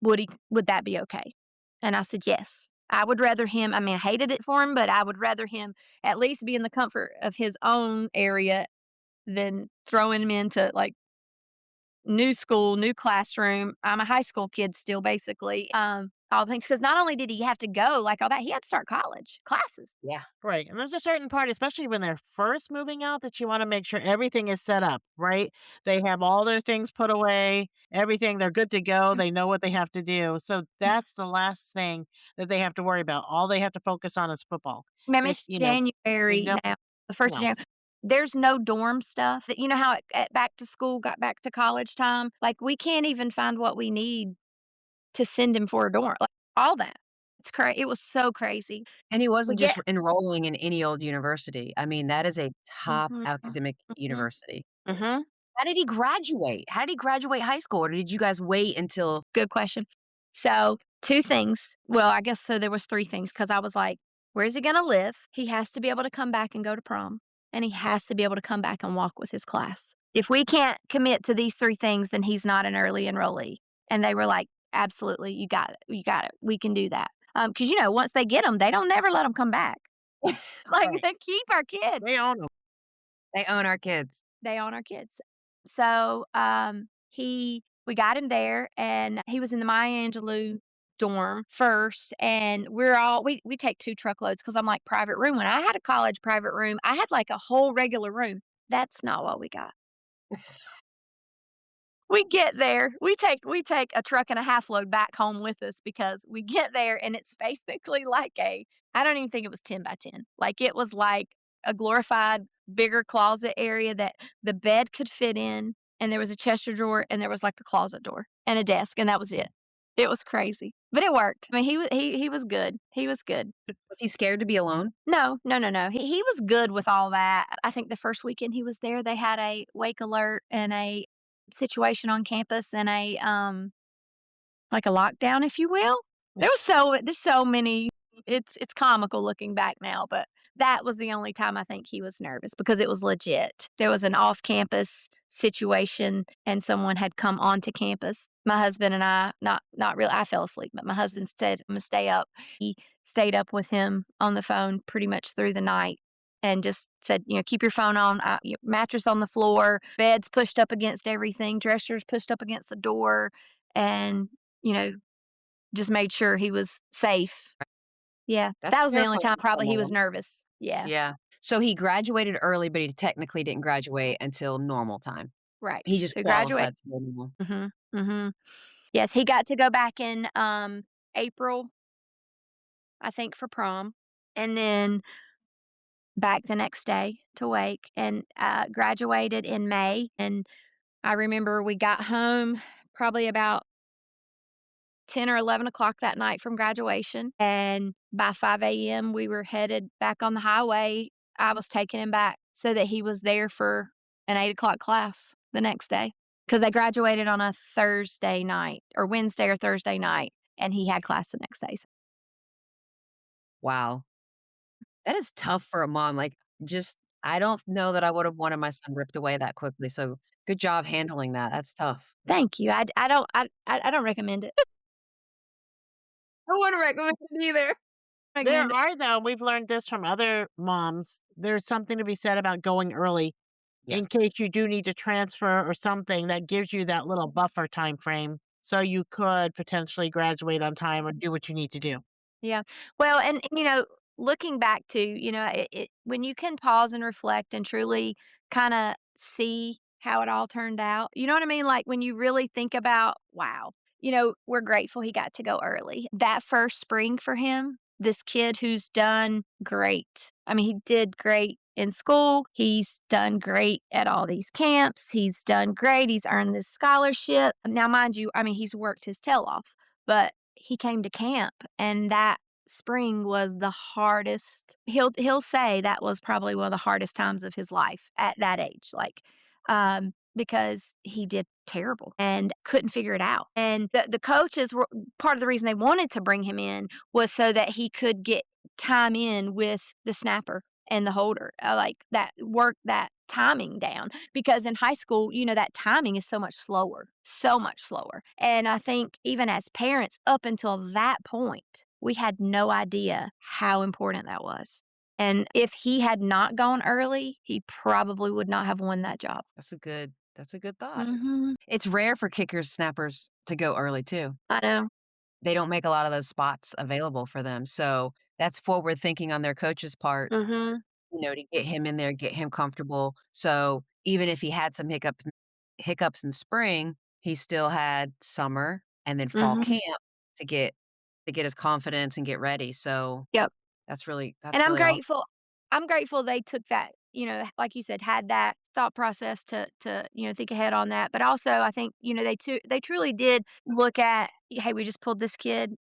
Would that be okay? And I said, yes. I would rather him, I mean, I hated it for him, but I would rather him at least be in the comfort of his own area than throwing him into like new school, new classroom. I'm a high school kid still, basically. All the things, because not only did he have to go like all that, he had to start college classes. Yeah. Right. And there's a certain part, especially when they're first moving out, that you want to make sure everything is set up, right? They have all their things put away, everything, they're good to go. They know what they have to do. So that's the last thing that they have to worry about. All they have to focus on is football. Ma'am, If, it's they January know now, the first of nothing January. else. There's no dorm stuff. You know how at back to school, got back to college time? Like, we can't even find what we need to send him for a dorm, like, all that. It was so crazy. And he We wasn't just get enrolling in any old university. I mean, that is a top Mhm, academic mhm, university. mhm. How did he graduate? How did he graduate high school? Or did you guys wait until Good question. So, 2 things. Well, I guess so there was 3 things because I was like, "Where's he gonna live? He has to be able to come back and go to prom, and he has to be able to come back and walk with his class. If we can't commit to these 3 things, then he's not an early enrollee." And they were like, "Absolutely, you got it, you got it. We can do that." Because once they get them, they don't never let them come back. Like, Right. they keep our kid. They own them. they own our kids? They own our kids. So, we got him there, and he was in the Maya Angelou dorm first, and we take 2 truckloads because 'cause I'm like, private room. When I had a college private room, I had, like, a whole regular room. That's not what we got. We get there, we take a truck and a half load back home with us because we get there and it's basically like I don't even think it was 10 by 10. Like, it was like a glorified bigger closet area that the bed could fit in, and there was a Chester drawer, and there was like a closet door and a desk, and that was it. It was crazy, but it worked. I mean, he was good. He was good. Was he scared to be alone? No, no, no, no. He was good with all that. I think the first weekend he was there, they had a wake alert and a situation on campus and like a lockdown, if you will. There's so many. It's comical looking back now, but that was the only time I think he was nervous because it was legit. There was an off campus situation and someone had come onto campus. My husband and I, not really, I fell asleep, but my husband said, I'm gonna stay up. He stayed up with him on the phone pretty much through the night and just said, keep your phone on, mattress on the floor, beds pushed up against everything, dressers pushed up against the door, and, you know, just made sure he was safe. Yeah, That's that was the only terrifying time for probably he was someone. nervous. Yeah, Yeah. So he graduated early, but he technically didn't graduate until normal time. right. He just So graduate. qualified to go normal. Mhm, mhm. Yes, he got to go back in, April, I think, for prom, and then back the next day to Wake, and, graduated in May, and I remember we got home probably about 10 or 11 o'clock that night from graduation, and by 5 a.m., we were headed back on the highway. I was taking him back so that he was there for an 8 o'clock class the next day because they graduated on a Thursday night or Wednesday or Thursday night, and he had class the next day. So Wow. That is tough for a mom. Like, just I don't know that I would have wanted my son ripped away that quickly. So good job handling that. That's tough. thank you. I don't recommend it. I wouldn't recommend it either. There Recommend it. are, though, we've learned this from other moms. There's something to be said about going early in Yes. case you do need to transfer or something that gives you that little buffer time frame so you could potentially graduate on time or do what you need to do. Yeah. Well, and looking back to, when you can pause and reflect and truly kind of see how it all turned out, you know what I mean? Like when you really think about, wow, we're grateful he got to go early. That first spring for him this kid who's done great. I mean, he did great in school. He's done great at all these camps. He's done great. He's earned this scholarship. Now, mind you, I mean, he's worked his tail off, but he came to camp and that spring was the hardest. He'll say that was probably one of the hardest times of his life at that age. Because he did terrible and couldn't figure it out. And the coaches were part of the reason they wanted to bring him in was so that he could get time in with the snapper and the holder, like that work that timing down. Because in high school, that timing is so much slower, so much slower. And I think even as parents, up until that point, we had no idea how important that was. And if he had not gone early, he probably would not have won that job. That's a good thought. Mhm. It's rare for kickers, snappers to go early too. I know. They don't make a lot of those spots available for them. So that's forward thinking on their coach's part, Mhm. to get him in there, get him comfortable. So even if he had some hiccups in spring, he still had summer and then fall Mhm. camp to get his confidence and get ready. So Yep. that's And I'm really awesome. grateful I'm grateful they took that, like you said, had that thought process to think ahead on that. But also I think, they truly did look at, hey, we just pulled this kid.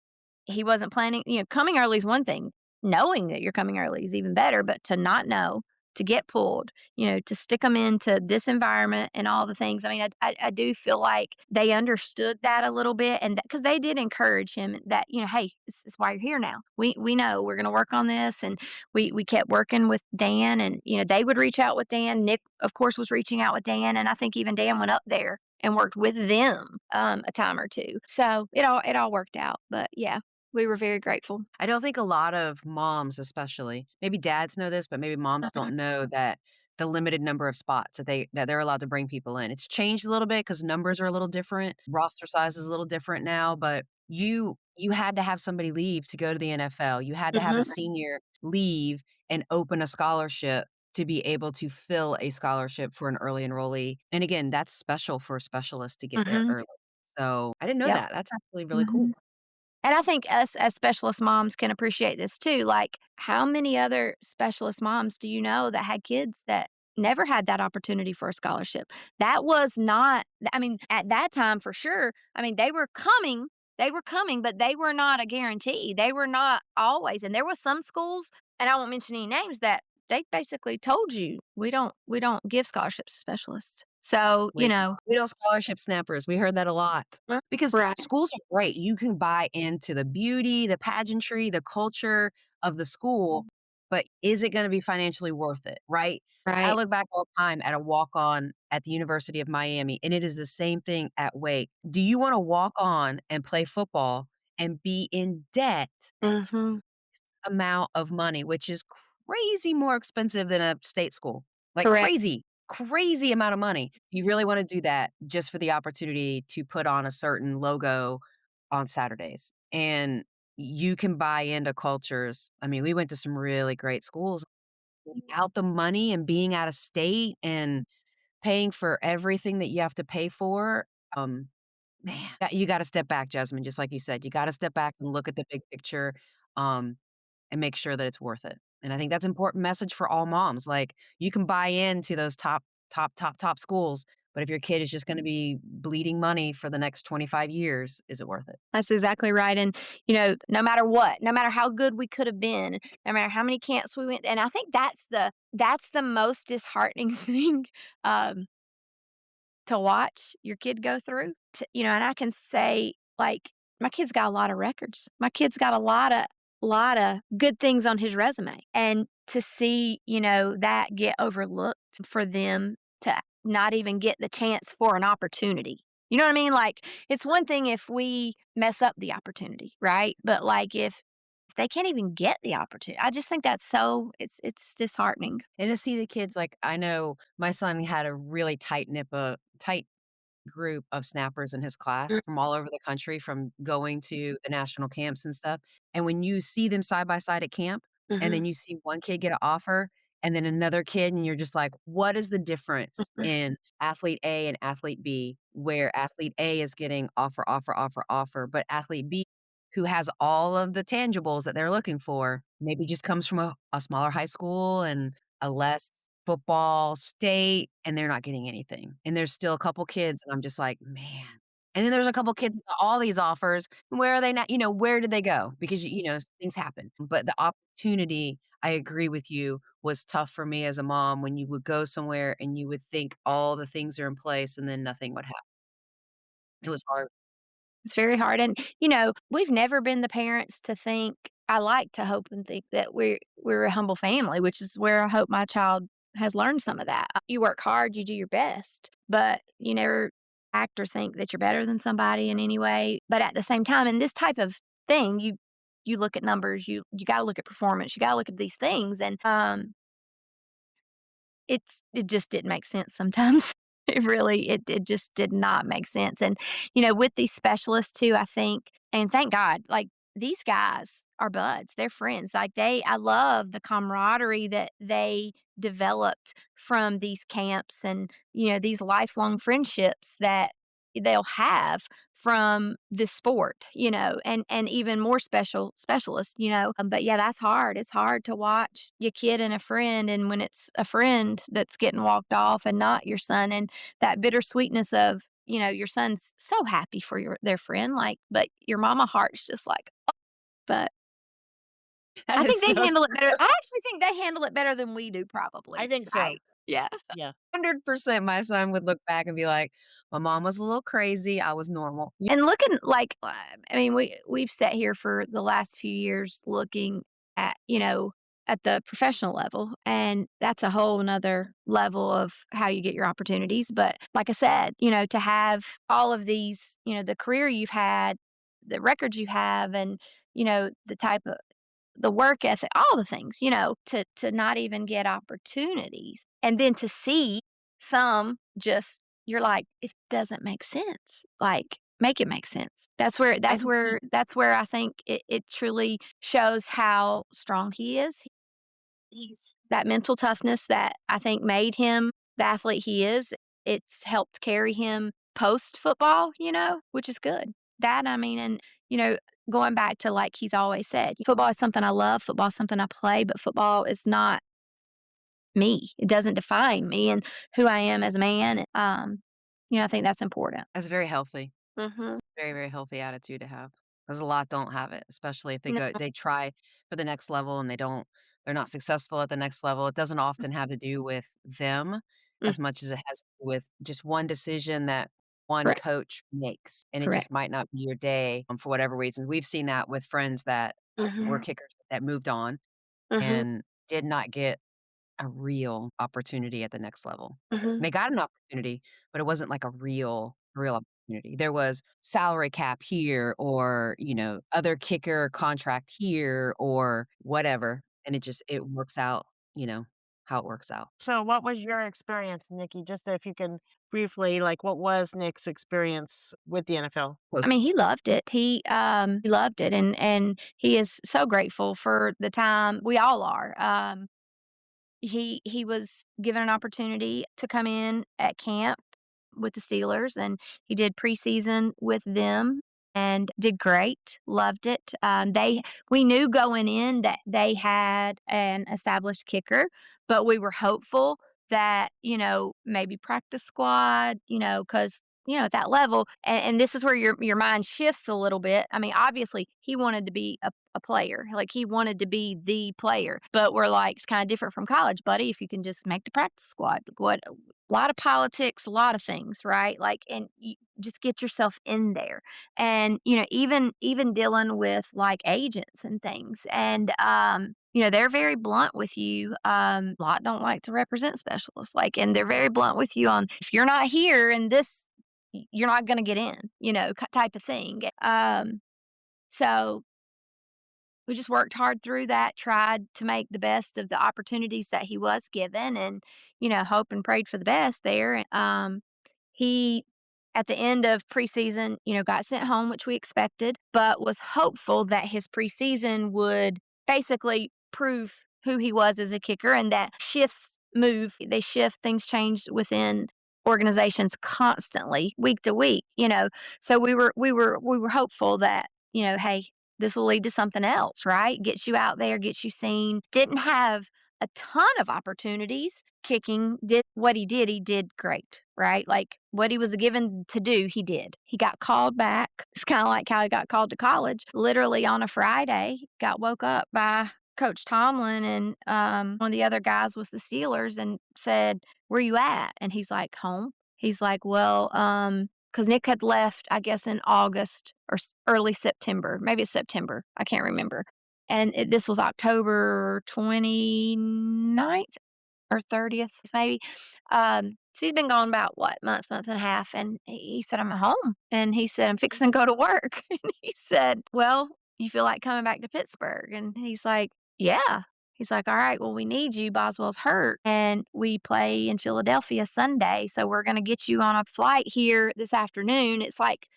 He wasn't planning, coming early is one thing. Knowing that you're coming early is even better, but to not know, to get pulled, to stick them into this environment and all the things. I mean, I do feel like they understood that a little bit, and because they did encourage him that, hey, this is why you're here now. We know we're going to work on this, and we kept working with Dan, and they would reach out with Dan. Nick, of course, was reaching out with Dan, and I think even Dan went up there and worked with them a time or two. So it all worked out. But yeah, we were very grateful. I don't think a lot of moms, especially, maybe dads know this, but maybe moms Mhm. don't know that the limited number of spots that they're allowed to bring people in. It's changed a little bit because numbers are a little different. Roster size is a little different now, but you had to have somebody leave to go to the NFL. You had to have a Mhm. senior leave and open a scholarship to be able to fill a scholarship for an early enrollee. And again, that's special for specialists to get there Mhm. early. So I didn't know Yep. that. That's actually really cool. Mhm. And I think us as specialist moms can appreciate this too. Like, how many other specialist moms do you know that had kids that never had that opportunity for a scholarship? That was not, I mean, at that time for sure, I mean, they were coming, but they were not a guarantee. They were not always. And there was some schools, and I won't mention any names, that they basically told you, we don't give scholarships to specialists. So, We don't scholarship snappers. We heard that a lot. Because right. schools are great. You can buy into the beauty, the pageantry, the culture of the school, but is it gonna be financially worth it, right? I Right. look back all the time at a walk-on at the University of Miami, and it is the same thing at Wake. Do you wanna walk on and play football and be in debt Mhm. amount of money, which is crazy more expensive than a state school. Like Correct. crazy amount of money. You really wanna do that just for the opportunity to put on a certain logo on Saturdays. And you can buy into cultures. I mean, we went to some really great schools without the money and being out of state and paying for everything that you have to pay for. Um, Man, you gotta step back, Jasmine, just like you said. You gotta step back and look at the big picture. Um, and make sure that it's worth it. And I think that's an important message for all moms. Like, you can buy into those top schools, but if your kid is just gonna be bleeding money for the next 25 years, is it worth it? That's exactly right. And, no matter what, no matter how good we could have been, no matter how many camps we went, and I think that's the most disheartening thing um, to watch your kid go through. And I can say, like, my kid's got a lot of records. My kid's got a lot of good things on his resume. And to see, that get overlooked for them to not even get the chance for an opportunity. You know what I mean? Like, it's one thing if we mess up the opportunity, right? But like if they can't even get the opportunity, I just think that's it's disheartening. And to see the kids, like, I know my son had a really tight group of snappers in his class from all over the country from going to the national camps and stuff, and when you see them side by side at camp, and Mhm. then you see one kid get an offer and then another kid, and you're just like, "What is the difference Mhm. in athlete A and athlete B, where athlete A is getting offer, offer, offer, offer, but athlete B who has all of the tangibles that they're looking for, maybe just comes from a smaller high school and a less football state, and they're not getting anything. And there's still a couple kids, and I'm just like, "Man." And then there's a couple kids that got all these offers. Where are they not? Where did they go? Because, things happen. But the opportunity, I agree with you, was tough for me as a mom when you would go somewhere and you would think all the things are in place and then nothing would happen. It was hard. It's very hard, and, we've never been the parents to think I like to hope and think that we're a humble family, which is where I hope my child has learned some of that. You work hard, you do your best, but you never act or think that you're better than somebody in any way, but at the same time, in this type of thing, you look at numbers, you gotta look at performance, you gotta look at these things, and, it just didn't make sense sometimes. It just did not make sense, and, with these specialists too, I think and thank God, like, these guys are buds, they're friends, like, I love the camaraderie that they developed from these camps and, these lifelong friendships that they'll have from this sport, and even more specialists, but yeah, that's hard. It's hard to watch your kid and a friend, and when it's a friend that's getting walked off and not your son, and that bittersweetness of, your son's so happy for their friend, like, but your mama heart's just like, but That I is think they so handle it better. I actually think they handle it better than we do, I probably. think so. Yeah. Yeah. 100% my son would look back and be like, "My mom was a little crazy, I was normal." And looking like, I mean, we've sat here for the last few years looking at, at the professional level, and that's a whole another level of how you get your opportunities. But like I said, to have all of these, the career you've had, the records you have, and, the type of the work ethic, all the things, to not even get opportunities. And then to see some just you're like, "It doesn't make sense." Like, make it make sense. That's where I that's think where that's where I think it truly shows how strong he is. He's that mental toughness that I think made him the athlete he is. It's helped carry him post football, which is good. That I mean, and going back to like he's always said, football is something I love, football is something I play, but football is not me. It doesn't define me and who I am as a man. I think that's important. that's very healthy. Mhm. Very, very healthy attitude to have. Because a lot don't have it, especially if No. they try for the next level and they're not successful at the next level. It doesn't often have to do with them Mm, as much as it has to do with just one decision that one correct. coach makes, and it Correct. just might not be your day, for whatever reason. We've seen that with friends that were Mhm. kickers that moved on Mhm. and did not get a real opportunity at the next level. Mhm. They got an opportunity, but it wasn't like a real opportunity. There was salary cap here or, other kicker contract here or whatever, and it works out, how it works out. So what was your experience, Nikki? Just if you can briefly, like, what was Nick's experience with the NFL? I Close. mean, he loved it. He loved it, and he is so grateful for the time. We all are. He was given an opportunity to come in at camp with the Steelers, and he did preseason with them and did great. Loved it. We knew going in that they had an established kicker, but we were hopeful that maybe practice squad, because. At that level, and this is where your mind shifts a little bit. I mean, obviously, he wanted to be a player, like he wanted to be the player. But we're like, it's kind of different from college, buddy. If you can just make the practice squad, what a lot of politics, a lot of things, right? Like, and you just get yourself in there, and even dealing with like agents and things, and they're very blunt with you. A lot don't like to represent specialists, like, and they're very blunt with you on if you're not here and this, you're not going to get in, type of thing. So we just worked hard through that, tried to make the best of the opportunities that he was given and, hope and prayed for the best there. He, at the end of preseason, got sent home, which we expected, but was hopeful that his preseason would basically prove who he was as a kicker and that shifts move, they shift, things change within organizations constantly, week to week. So we were hopeful that, hey, this will lead to something else, right? Gets you out there, gets you seen. Didn't have a ton of opportunities. Kicking did what he did great, right? Like what he was given to do, he did. He got called back. It's kind of like how he got called to college. Literally on a Friday, got woke up by Coach Tomlin, and one of the other guys was the Steelers, and said, "Where you at?" And he's like, "Home." He's like, "Well, because Nick had left, I guess, in August or early September. Maybe it's September. I can't remember." And this was October 29th or 30th, maybe. So he's been gone about what, month and a half. And he said, "I'm at home." And he said, "I'm fixing to go to work." And he said, "Well, you feel like coming back to Pittsburgh?" And he's like, "Yeah." He's like, "All right, well, we need you. Boswell's hurt. And we play in Philadelphia Sunday. So we're going to get you on a flight here this afternoon." It's like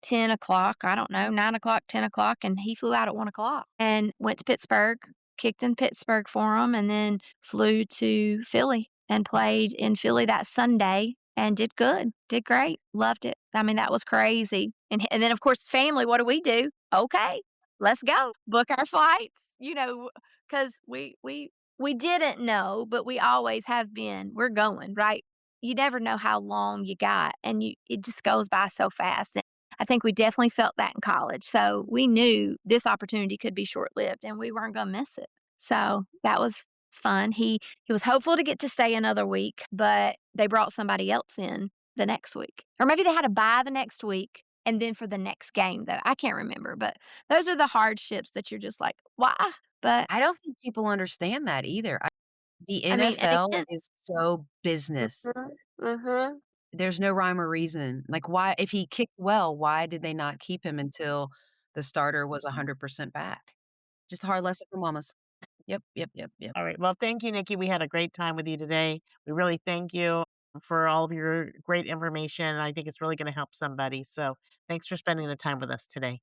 10 o'clock, I don't know, 9 o'clock, 10 o'clock. And he flew out at 1 o'clock and went to Pittsburgh, kicked in Pittsburgh for him, and then flew to Philly and played in Philly that Sunday and did good, did great, loved it. I mean, that was crazy. And then, of course, family, what do we do? Okay, let's go. Book our flights, because we didn't know, but we always have been. We're going, right? You never know how long you got, and it just goes by so fast. I think we definitely felt that in college. So we knew this opportunity could be short lived and we weren't going to miss it. So that was fun. He was hopeful to get to stay another week, but they brought somebody else in the next week. Or maybe they had to buy the next week and then for the next game, though. I can't remember. But those are the hardships that you're just like, why? But I don't think people understand that either. The I mean, and NFL again, is so business. mm-hmm. There's no rhyme or reason. Like, why if he kicked well, why did they not keep him until the starter was 100% back? Just a hard lesson for mamas. Yep, yep, yep, yep. All right. Well, thank you, Nikki. We had a great time with you today. We really thank you for all of your great information. I think it's really going to help somebody. So thanks for spending the time with us today.